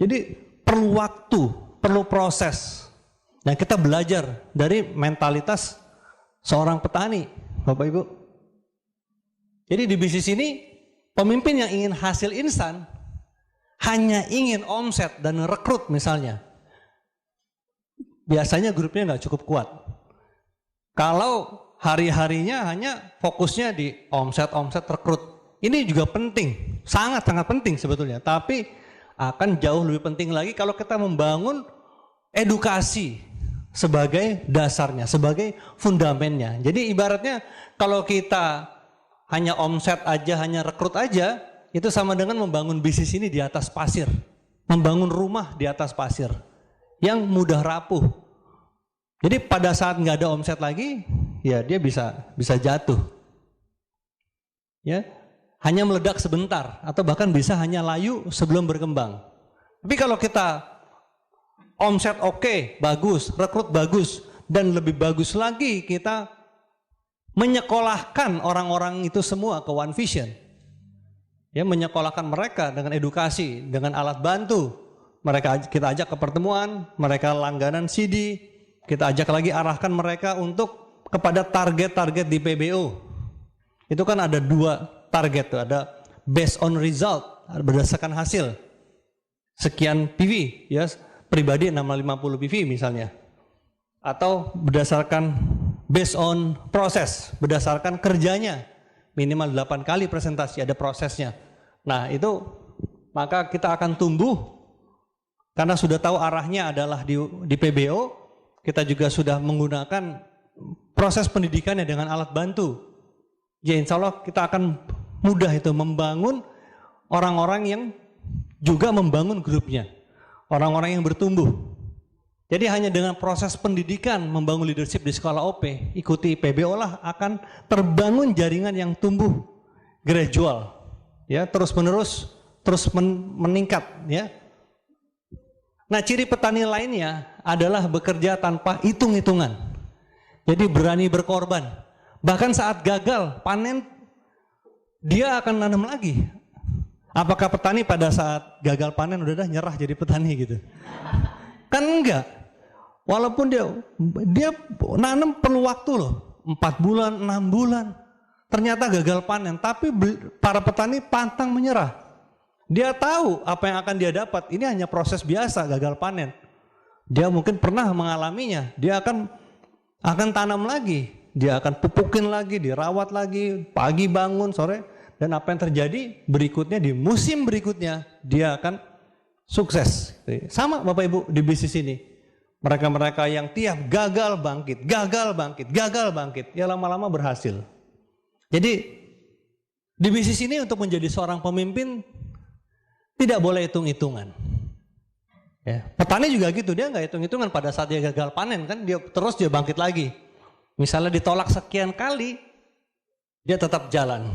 Jadi perlu waktu, perlu proses. Nah, kita belajar dari mentalitas seorang petani, Bapak Ibu. Jadi di bisnis ini, pemimpin yang ingin hasil instan, hanya ingin omset dan rekrut misalnya. Biasanya grupnya nggak cukup kuat. Kalau hari-harinya hanya fokusnya di omset rekrut. Ini juga penting, sangat-sangat penting sebetulnya. Tapi akan jauh lebih penting lagi kalau kita membangun edukasi sebagai dasarnya, sebagai fundamennya. Jadi ibaratnya kalau kita hanya omset aja, hanya rekrut aja, itu sama dengan membangun bisnis ini di atas pasir. Membangun rumah di atas pasir yang mudah rapuh. Jadi pada saat nggak ada omset lagi, ya dia bisa jatuh. Ya, hanya meledak sebentar atau bahkan bisa hanya layu sebelum berkembang. Tapi kalau kita omset oke, bagus, rekrut bagus, dan lebih bagus lagi kita menyekolahkan orang-orang itu semua ke One Vision. Ya, menyekolahkan mereka dengan edukasi, dengan alat bantu. Kita ajak ke pertemuan, mereka langganan CD, kita ajak lagi arahkan mereka untuk kepada target-target di PBO. Itu kan ada 2 target tuh, ada based on result, berdasarkan hasil. Sekian PV, ya, pribadi 650 PV misalnya. Atau berdasarkan based on proses, berdasarkan kerjanya. Minimal 8 kali presentasi, ada prosesnya. Nah itu, maka kita akan tumbuh, karena sudah tahu arahnya adalah di PBO, kita juga sudah menggunakan proses pendidikannya dengan alat bantu. Ya insya Allah kita akan mudah itu membangun orang-orang yang juga membangun grupnya. Orang-orang yang bertumbuh. Jadi hanya dengan proses pendidikan membangun leadership di sekolah OP, ikuti PBO lah akan terbangun jaringan yang tumbuh gradual. Ya, terus menerus, terus meningkat. Ya. Nah ciri petani lainnya adalah bekerja tanpa hitung-hitungan. Jadi berani berkorban. Bahkan saat gagal panen, dia akan nanam lagi. Apakah petani pada saat gagal panen udah nyerah jadi petani gitu? Kan enggak. Walaupun dia nanam perlu waktu loh. 4 bulan, 6 bulan. Ternyata gagal panen. Tapi para petani pantang menyerah. Dia tahu apa yang akan dia dapat. Ini hanya proses biasa gagal panen. Dia mungkin pernah mengalaminya. Dia akan tanam lagi. Dia akan pupukin lagi, dirawat lagi, pagi bangun, sore. Dan apa yang terjadi berikutnya di musim berikutnya, dia akan sukses. Sama Bapak Ibu di bisnis ini. Mereka-mereka yang tiap gagal bangkit, ya lama-lama berhasil. Jadi di bisnis ini untuk menjadi seorang pemimpin tidak boleh hitung-hitungan. Ya, petani juga gitu, dia nggak hitung-hitungan pada saat dia gagal panen kan, dia bangkit lagi. Misalnya ditolak sekian kali, dia tetap jalan.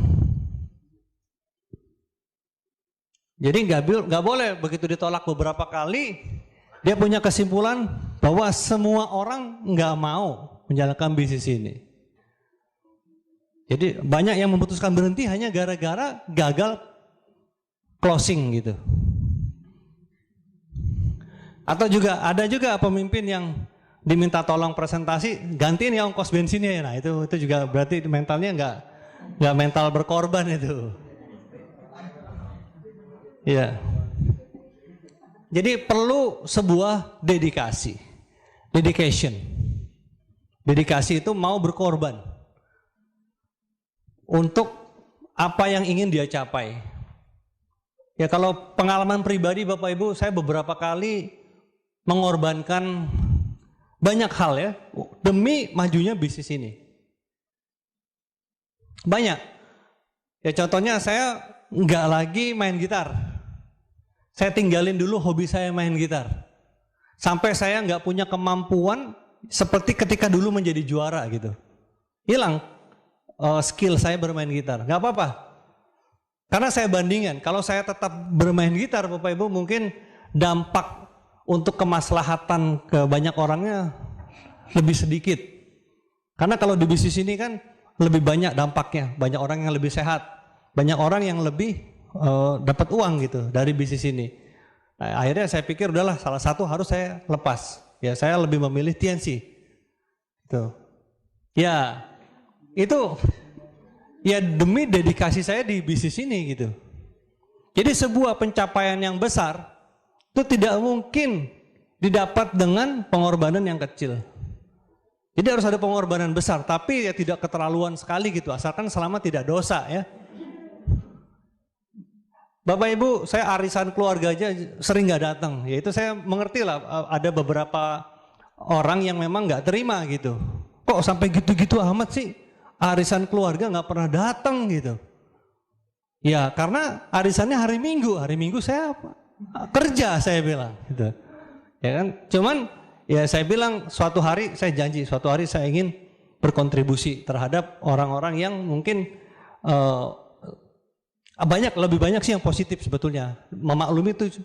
Jadi nggak boleh begitu ditolak beberapa kali, dia punya kesimpulan bahwa semua orang nggak mau menjalankan bisnis ini. Jadi banyak yang memutuskan berhenti hanya gara-gara gagal closing gitu. Atau ada juga pemimpin yang diminta tolong presentasi, gantiin ya ongkos bensinnya ya. Nah itu juga berarti mentalnya nggak mental berkorban itu. Ya. Jadi perlu sebuah dedication. Dedikasi itu mau berkorban untuk apa yang ingin dia capai. Ya kalau pengalaman pribadi Bapak Ibu, saya beberapa kali mengorbankan banyak hal ya demi majunya bisnis ini. Banyak. Ya contohnya saya nggak lagi main gitar. Saya tinggalin dulu hobi saya main gitar. Sampai saya nggak punya kemampuan seperti ketika dulu menjadi juara gitu. Hilang skill saya bermain gitar. Nggak apa-apa. Karena saya bandingkan, kalau saya tetap bermain gitar Bapak Ibu, mungkin dampak untuk kemaslahatan ke banyak orangnya lebih sedikit. Karena kalau di bisnis ini kan lebih banyak dampaknya, banyak orang yang lebih sehat, banyak orang yang lebih dapat uang gitu dari bisnis ini. Nah, akhirnya saya pikir udahlah, salah satu harus saya lepas. Ya, saya lebih memilih TNC. Gitu. Ya, itu ya demi dedikasi saya di bisnis ini gitu. Jadi sebuah pencapaian yang besar itu tidak mungkin didapat dengan pengorbanan yang kecil. Jadi harus ada pengorbanan besar, tapi ya tidak keterlaluan sekali gitu, asalkan selama tidak dosa ya. Bapak Ibu, saya arisan keluarga aja sering nggak datang. Ya itu saya mengerti lah, ada beberapa orang yang memang nggak terima gitu. Kok sampai gitu-gitu amat sih? Arisan keluarga nggak pernah datang gitu. Ya karena arisannya hari Minggu saya kerja saya bilang gitu. Ya kan, cuman ya saya bilang suatu hari saya janji, suatu hari saya ingin berkontribusi terhadap orang-orang yang mungkin lebih banyak sih yang positif sebetulnya. Memaklumi itu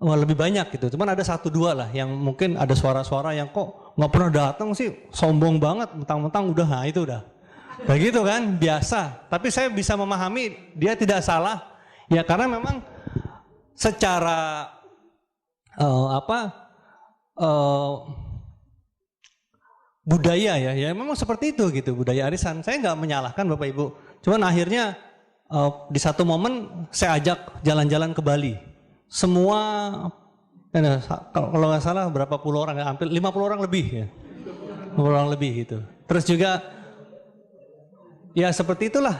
lebih banyak gitu. Cuman ada satu dua lah yang mungkin ada suara-suara yang kok nggak pernah datang sih, sombong banget, mentang-mentang udah, nah itu udah. Begitu kan, biasa. Tapi saya bisa memahami dia tidak salah. Ya karena memang secara budaya ya memang seperti itu gitu, budaya arisan. Saya nggak menyalahkan Bapak Ibu. Cuman akhirnya di satu momen saya ajak jalan-jalan ke Bali. Semua kalau nggak salah berapa puluh orang, hampir 50 orang lebih ya. 50 orang lebih gitu. Terus juga ya seperti itulah,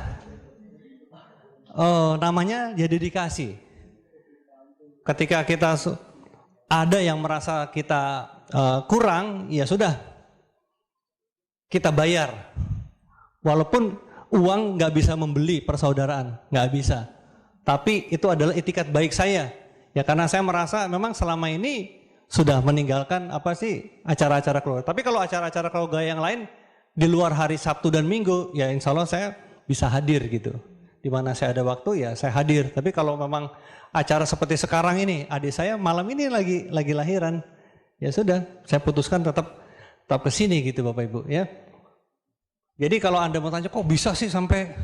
namanya ya dedikasi. Ketika kita ada yang merasa kita kurang, ya sudah, kita bayar. Walaupun uang nggak bisa membeli persaudaraan, nggak bisa. Tapi itu adalah itikat baik saya. Ya karena saya merasa memang selama ini sudah meninggalkan acara-acara keluarga. Tapi kalau acara-acara keluarga yang lain di luar hari Sabtu dan Minggu, ya insya Allah saya bisa hadir gitu. Di mana saya ada waktu ya saya hadir. Tapi kalau memang acara seperti sekarang ini, adik saya malam ini lagi lahiran, ya sudah, saya putuskan tetap ke sini gitu Bapak Ibu ya. Jadi kalau Anda mau tanya kok bisa sih sampai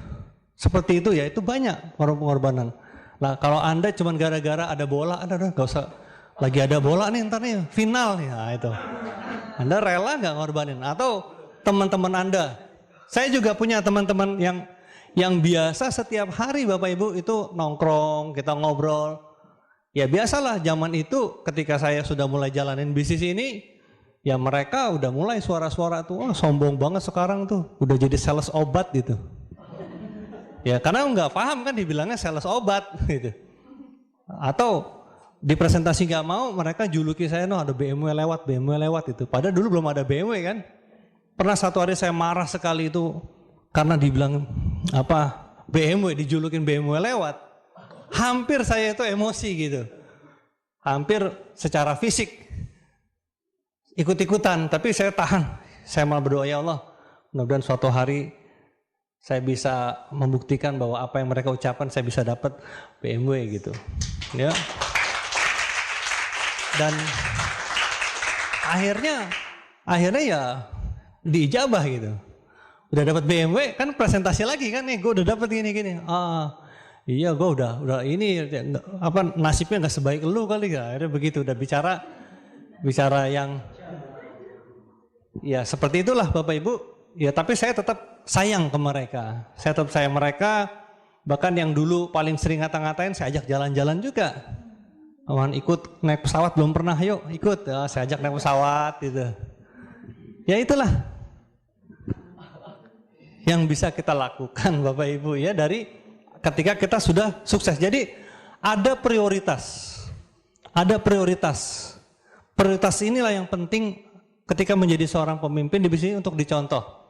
seperti itu, ya itu banyak pengorbanan. Nah kalau Anda cuma gara-gara ada bola, Anda udah gak usah, lagi ada bola nih ntar nih final ya itu. Anda rela gak ngorbanin? Atau teman-teman Anda, saya juga punya teman-teman yang biasa setiap hari Bapak Ibu itu nongkrong, kita ngobrol. Ya biasalah zaman itu ketika saya sudah mulai jalanin bisnis ini, ya mereka udah mulai suara-suara tuh, wah sombong banget sekarang tuh, udah jadi sales obat gitu. Ya karena nggak paham kan dibilangnya sales obat gitu. Atau di presentasi nggak mau, mereka juluki saya, no ada BMW lewat itu. Padahal dulu belum ada BMW kan. Pernah satu hari saya marah sekali itu karena dibilang BMW, dijulukin BMW lewat. Hampir saya itu emosi gitu. Hampir secara fisik ikut-ikutan, tapi saya tahan. Saya malah berdoa, ya Allah, mudah-mudahan suatu hari saya bisa membuktikan bahwa apa yang mereka ucapkan saya bisa dapat BMW gitu. Ya. Dan akhirnya ya diijabah gitu. Udah dapat BMW kan presentasi lagi kan nih, gue udah dapat gini. Iya gue udah ini nasibnya nggak sebaik lu kali ya. Akhirnya begitu, udah bicara yang ya seperti itulah Bapak Ibu. Ya tapi saya tetap sayang ke mereka. Saya tetap sayang mereka. Bahkan yang dulu paling sering ngata-ngatain saya ajak jalan-jalan juga. Awan ikut naik pesawat belum pernah, yuk ikut. Ya, saya ajak naik pesawat gitu. Ya itulah yang bisa kita lakukan Bapak Ibu ya dari ketika kita sudah sukses. Jadi ada prioritas. Ada prioritas. Prioritas inilah yang penting ketika menjadi seorang pemimpin di bisnis untuk dicontoh.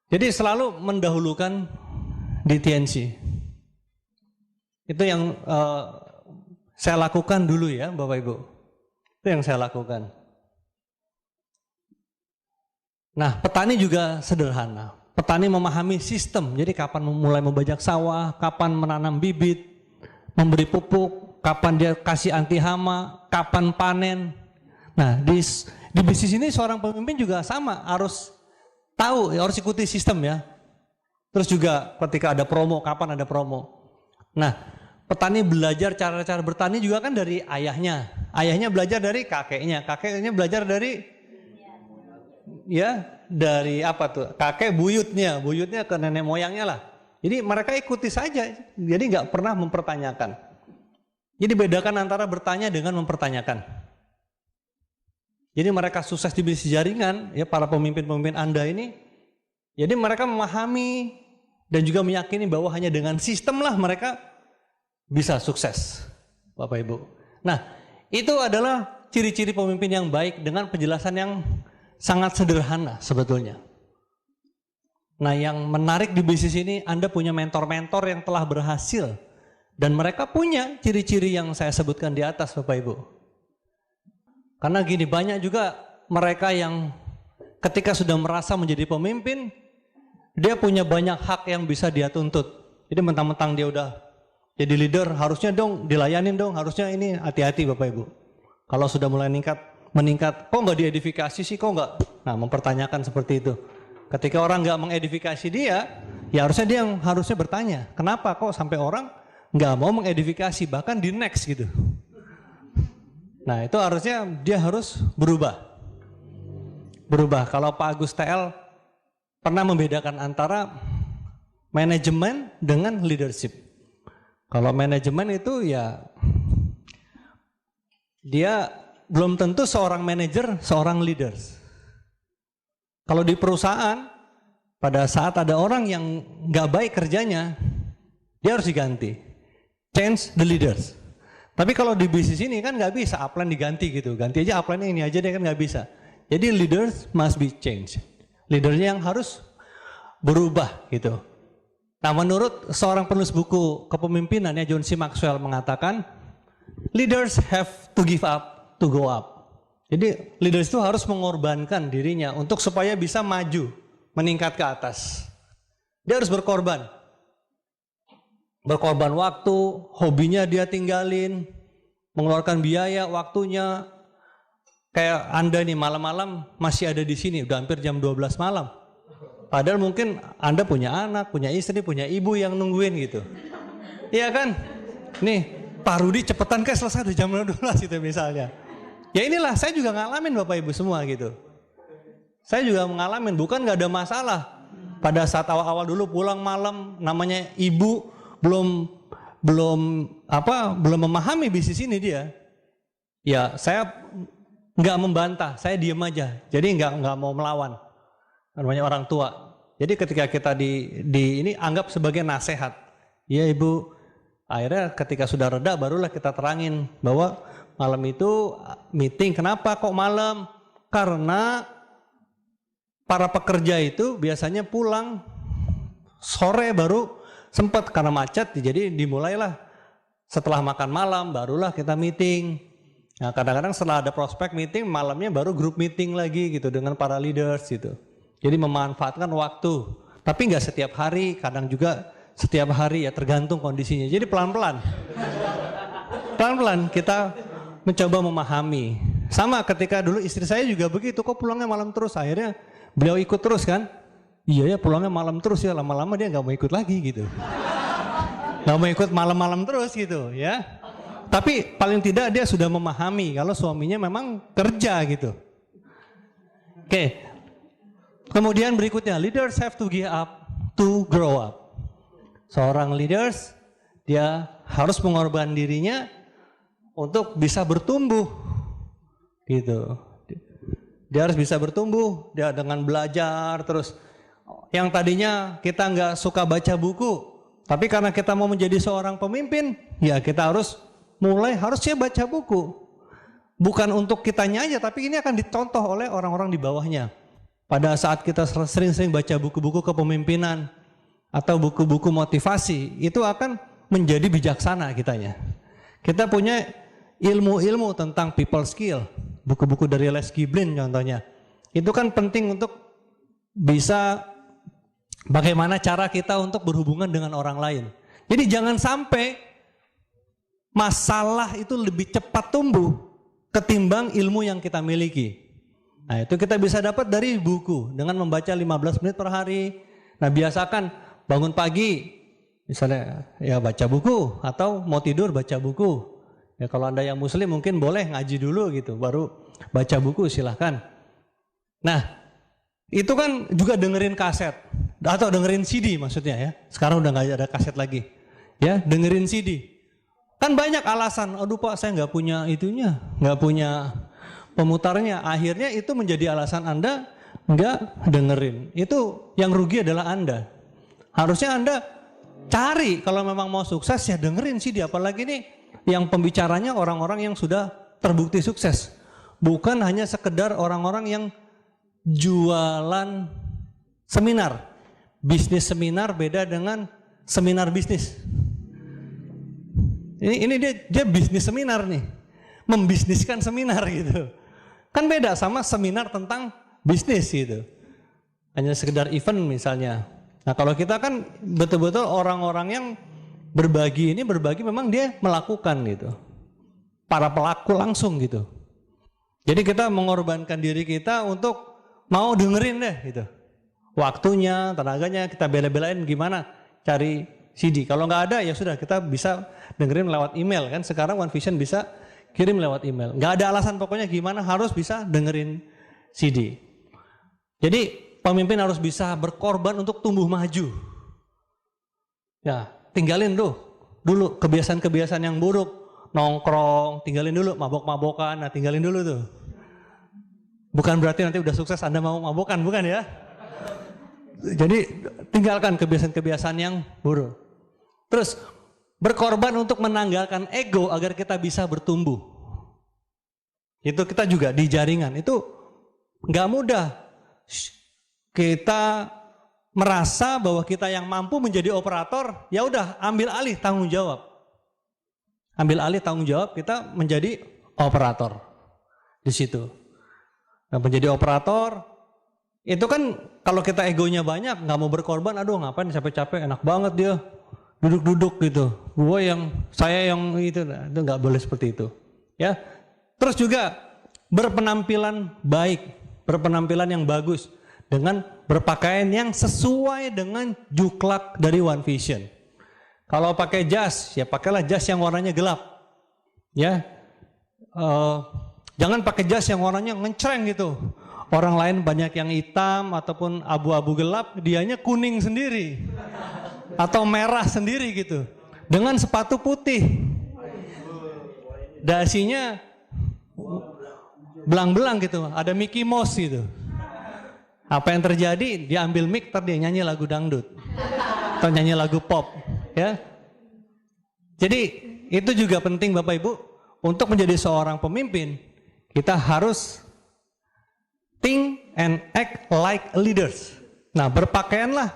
Jadi selalu mendahulukan di TNC. Itu yang saya lakukan dulu ya Bapak Ibu. Itu yang saya lakukan. Nah petani juga sederhana. petani memahami sistem. Jadi kapan mulai membajak sawah, kapan menanam bibit, memberi pupuk, kapan dia kasih anti hama, kapan panen. Nah, di bisnis ini seorang pemimpin juga sama, harus tahu, harus ikuti sistem ya. Terus juga ketika ada promo, kapan ada promo. Nah, petani belajar cara-cara bertani juga kan dari ayahnya. Ayahnya belajar dari kakeknya. Kakeknya belajar dari dari apa tuh? Kakek buyutnya ke nenek moyangnya lah. Jadi mereka ikuti saja. Jadi nggak pernah mempertanyakan. Jadi bedakan antara bertanya dengan mempertanyakan. Jadi mereka sukses di bisnis jaringan, ya para pemimpin-pemimpin Anda ini. Jadi mereka memahami dan juga meyakini bahwa hanya dengan sistem lah mereka bisa sukses, Bapak Ibu. Nah, itu adalah ciri-ciri pemimpin yang baik dengan penjelasan yang sangat sederhana sebetulnya. Nah, yang menarik di bisnis ini Anda punya mentor-mentor yang telah berhasil dan mereka punya ciri-ciri yang saya sebutkan di atas, Bapak Ibu. Karena gini, banyak juga mereka yang ketika sudah merasa menjadi pemimpin, dia punya banyak hak yang bisa dia tuntut. Jadi mentang-mentang dia udah jadi leader, harusnya dong dilayanin dong, harusnya ini hati-hati Bapak Ibu. Kalau sudah mulai meningkat, kok nggak diedifikasi sih, kok nggak? Nah, mempertanyakan seperti itu. Ketika orang nggak mengedifikasi dia, ya harusnya dia yang harusnya bertanya, kenapa kok sampai orang nggak mau mengedifikasi, bahkan di next gitu. Nah, itu harusnya dia harus berubah. Kalau Pak Agus TL pernah membedakan antara manajemen dengan leadership. Kalau manajemen itu ya dia belum tentu seorang manajer, seorang leader. Kalau di perusahaan pada saat ada orang yang nggak baik kerjanya, dia harus diganti. Change the leaders. Tapi kalau di bisnis ini kan nggak bisa upline diganti gitu, ganti aja upline ini aja deh, kan nggak bisa. Jadi leaders must be changed. Leadernya yang harus berubah gitu. Nah, menurut seorang penulis buku kepemimpinannya John C. Maxwell mengatakan, leaders have to give up to go up. Jadi leaders itu harus mengorbankan dirinya untuk supaya bisa maju, meningkat ke atas. Dia harus berkorban. Berkorban waktu, hobinya dia tinggalin, mengeluarkan biaya, waktunya. Kayak Anda nih malam-malam masih ada di sini, udah hampir jam 12 malam. Padahal mungkin Anda punya anak, punya istri, punya ibu yang nungguin gitu. Iya kan? Nih, Pak Rudi cepetan kayak selesai udah jam 12 gitu misalnya. Ya inilah, saya juga ngalamin Bapak Ibu semua gitu. Saya juga mengalamin, bukan gak ada masalah. Pada saat awal-awal dulu pulang malam, namanya ibu belum memahami bisnis ini dia. Ya, saya nggak membantah, saya diem aja. Jadi nggak mau melawan. Namanya orang tua. Jadi ketika kita di ini anggap sebagai nasihat. Ya Ibu, akhirnya ketika sudah reda barulah kita terangin bahwa malam itu meeting. Kenapa kok malam? Karena para pekerja itu biasanya pulang sore baru sempat karena macet, jadi dimulailah setelah makan malam barulah kita meeting. Nah, kadang-kadang setelah ada prospek meeting, malamnya baru grup meeting lagi gitu dengan para leaders gitu. Jadi memanfaatkan waktu. Tapi nggak setiap hari, kadang juga setiap hari ya, tergantung kondisinya. Jadi pelan-pelan. Pelan-pelan kita mencoba memahami. Sama ketika dulu istri saya juga begitu, kok pulangnya malam terus. Akhirnya beliau ikut terus kan. Iya ya, pulangnya malam terus ya, lama-lama dia nggak mau ikut lagi gitu. Nggak mau ikut malam-malam terus gitu ya. Tapi paling tidak dia sudah memahami kalau suaminya memang kerja gitu. Oke. Kemudian berikutnya, leaders have to give up to grow up. Seorang leaders, dia harus mengorbankan dirinya untuk bisa bertumbuh gitu. Dia harus bisa bertumbuh, dia dengan belajar terus. Yang tadinya kita nggak suka baca buku, tapi karena kita mau menjadi seorang pemimpin, ya kita harusnya baca buku. Bukan untuk kitanya aja, tapi ini akan dicontoh oleh orang-orang di bawahnya. Pada saat kita sering-sering baca buku-buku kepemimpinan atau buku-buku motivasi, itu akan menjadi bijaksana kitanya. Kita punya ilmu-ilmu tentang people skill, buku-buku dari Les Giblin contohnya. Itu kan penting untuk bisa bagaimana cara kita untuk berhubungan dengan orang lain. Jadi jangan sampai masalah itu lebih cepat tumbuh ketimbang ilmu yang kita miliki. Nah, itu kita bisa dapat dari buku dengan membaca 15 menit per hari. Nah, biasakan bangun pagi misalnya ya baca buku, atau mau tidur baca buku. Ya kalau Anda yang muslim mungkin boleh ngaji dulu gitu, baru baca buku, silahkan. Nah, itu kan juga dengerin kaset atau dengerin CD maksudnya ya. Sekarang udah nggak ada kaset lagi. Ya, dengerin CD. Kan banyak alasan, aduh Pak saya nggak punya itunya, nggak punya pemutarnya. Akhirnya itu menjadi alasan Anda nggak dengerin. Itu yang rugi adalah Anda. Harusnya Anda cari, kalau memang mau sukses ya dengerin CD. Apalagi nih yang pembicaranya orang-orang yang sudah terbukti sukses. Bukan hanya sekedar orang-orang yang jualan seminar. Bisnis seminar beda dengan seminar bisnis. Ini dia bisnis seminar nih. Membisniskan seminar gitu. Kan beda sama seminar tentang bisnis gitu. Hanya sekedar event misalnya. Nah kalau kita kan betul-betul orang-orang yang berbagi memang dia melakukan gitu. Para pelaku langsung gitu. Jadi kita mengorbankan diri kita untuk mau dengerin deh gitu. Waktunya, tenaganya kita bela-belain gimana cari CD. Kalau nggak ada ya sudah kita bisa dengerin lewat email kan. Sekarang One Vision bisa kirim lewat email. Nggak ada alasan pokoknya gimana harus bisa dengerin CD. Jadi pemimpin harus bisa berkorban untuk tumbuh maju. Ya, tinggalin dulu kebiasaan-kebiasaan yang buruk. Nongkrong, tinggalin dulu. Mabok-mabokan, nah tinggalin dulu tuh. Bukan berarti nanti udah sukses Anda mau mabokan, bukan ya. Jadi tinggalkan kebiasaan-kebiasaan yang buruk. Terus berkorban untuk menanggalkan ego agar kita bisa bertumbuh. Itu kita juga di jaringan. Itu nggak mudah. Kita merasa bahwa kita yang mampu menjadi operator, ya udah ambil alih tanggung jawab. Ambil alih tanggung jawab, kita menjadi operator di situ. Nah, menjadi operator itu kan kalau kita egonya banyak, nggak mau berkorban, aduh ngapain capek-capek, enak banget dia. Duduk-duduk gitu, saya yang itu nggak boleh seperti itu, ya. Terus juga berpenampilan baik, berpenampilan yang bagus dengan berpakaian yang sesuai dengan juklak dari One Vision. Kalau pakai jas, ya pakailah jas yang warnanya gelap, ya. Jangan pakai jas yang warnanya ngencreng gitu. Orang lain banyak yang hitam ataupun abu-abu gelap, dianya kuning sendiri. Atau merah sendiri gitu. Dengan sepatu putih. Dasinya belang-belang gitu. Ada Mickey Mouse gitu. Apa yang terjadi? Dia ambil mic, dia nyanyi lagu dangdut. Atau nyanyi lagu pop. Ya. Jadi itu juga penting Bapak Ibu. Untuk menjadi seorang pemimpin, kita harus think and act like leaders. Nah berpakaianlah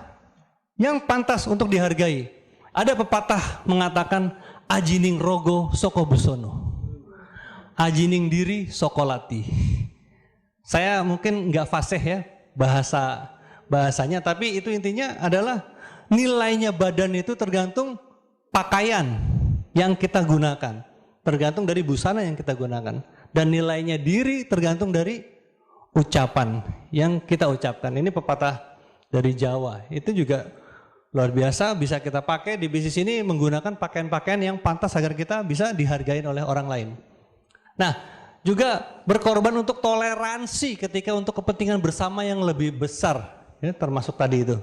yang pantas untuk dihargai. Ada pepatah mengatakan ajining rogo soko busono, ajining diri sokolati. Saya mungkin nggak fasih ya bahasanya, tapi itu intinya adalah nilainya badan itu tergantung pakaian yang kita gunakan, tergantung dari busana yang kita gunakan, dan nilainya diri tergantung dari ucapan yang kita ucapkan. Ini pepatah dari Jawa. Itu juga luar biasa, bisa kita pakai di bisnis ini menggunakan pakaian-pakaian yang pantas agar kita bisa dihargai oleh orang lain. Nah, juga berkorban untuk toleransi ketika untuk kepentingan bersama yang lebih besar, ya, termasuk tadi itu.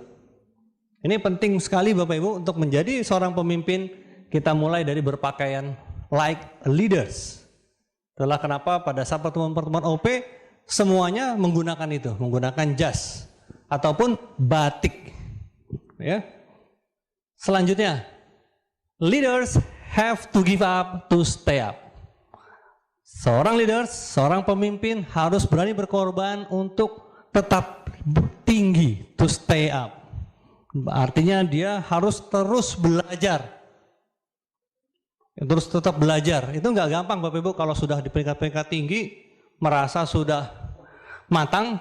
Ini penting sekali Bapak Ibu untuk menjadi seorang pemimpin. Kita mulai dari berpakaian like leaders. Itulah kenapa pada saat pertemuan-pertemuan OP semuanya menggunakan itu, menggunakan jas ataupun batik. Ya. Selanjutnya, leaders have to give up to stay up. Seorang leaders, seorang pemimpin harus berani berkorban untuk tetap tinggi, to stay up. Artinya dia harus terus belajar. Terus tetap belajar. Itu nggak gampang Bapak Ibu kalau sudah di peringkat-peringkat tinggi, merasa sudah matang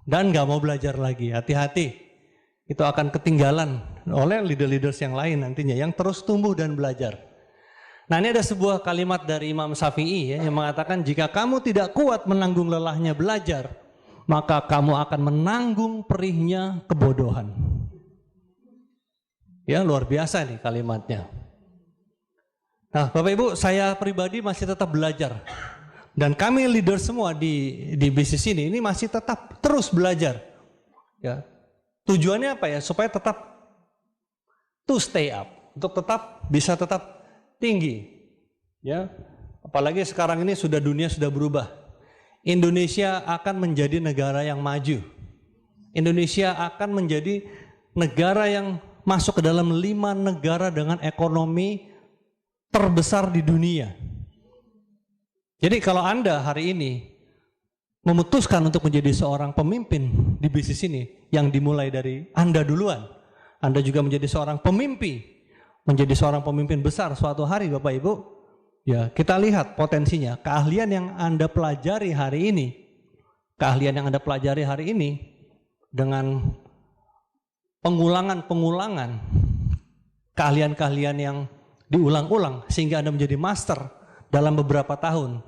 dan nggak mau belajar lagi. Hati-hati. itu akan ketinggalan oleh leader-leaders yang lain nantinya yang terus tumbuh dan belajar. Nah, ini ada sebuah kalimat dari Imam Syafi'i ya, yang mengatakan jika kamu tidak kuat menanggung lelahnya belajar, maka kamu akan menanggung perihnya kebodohan. Ya, luar biasa nih kalimatnya. Nah, Bapak Ibu, saya pribadi masih tetap belajar. Dan kami leader semua di bisnis ini masih tetap terus belajar. Ya. Tujuannya apa ya? Supaya tetap to stay up, untuk bisa tetap tinggi. Ya. Apalagi sekarang ini dunia sudah berubah. Indonesia akan menjadi negara yang maju. Indonesia akan menjadi negara yang masuk ke dalam 5 negara dengan ekonomi terbesar di dunia. Jadi kalau Anda hari ini memutuskan untuk menjadi seorang pemimpin di bisnis ini yang dimulai dari Anda duluan, Anda juga menjadi seorang pemimpin, menjadi seorang pemimpin besar suatu hari Bapak Ibu, ya kita lihat potensinya, keahlian yang Anda pelajari hari ini, dengan pengulangan, keahlian-keahlian yang diulang-ulang sehingga Anda menjadi master dalam beberapa tahun.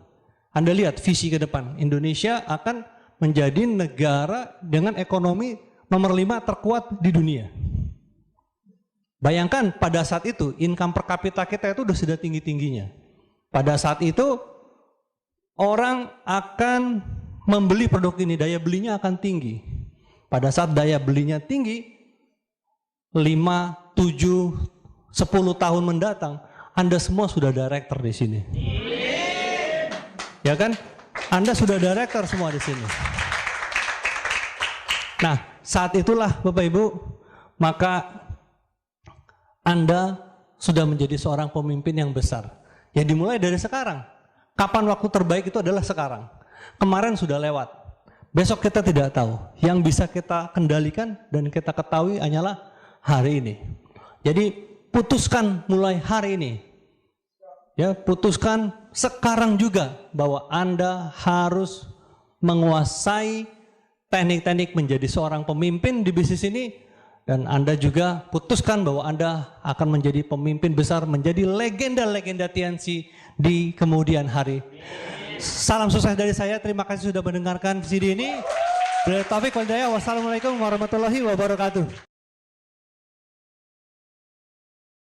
Anda lihat visi ke depan, Indonesia akan menjadi negara dengan ekonomi nomor 5 terkuat di dunia. Bayangkan pada saat itu income per kapita kita itu sudah tinggi-tingginya. Pada saat itu orang akan membeli produk ini, daya belinya akan tinggi. Pada saat daya belinya tinggi, 5, 7, 10 tahun mendatang, Anda semua sudah director di sini. Ya kan? Anda sudah director semua di sini. Nah, saat itulah Bapak Ibu, maka Anda sudah menjadi seorang pemimpin yang besar. Ya dimulai dari sekarang. Kapan waktu terbaik itu adalah sekarang. Kemarin sudah lewat. Besok kita tidak tahu. Yang bisa kita kendalikan dan kita ketahui hanyalah hari ini. Jadi putuskan mulai hari ini. Ya, putuskan sekarang juga bahwa Anda harus menguasai teknik-teknik menjadi seorang pemimpin di bisnis ini, dan Anda juga putuskan bahwa Anda akan menjadi pemimpin besar, menjadi legenda-legenda TNC di kemudian hari. Salam sukses dari saya, terima kasih sudah mendengarkan CD ini. Wassalamualaikum warahmatullahi wabarakatuh.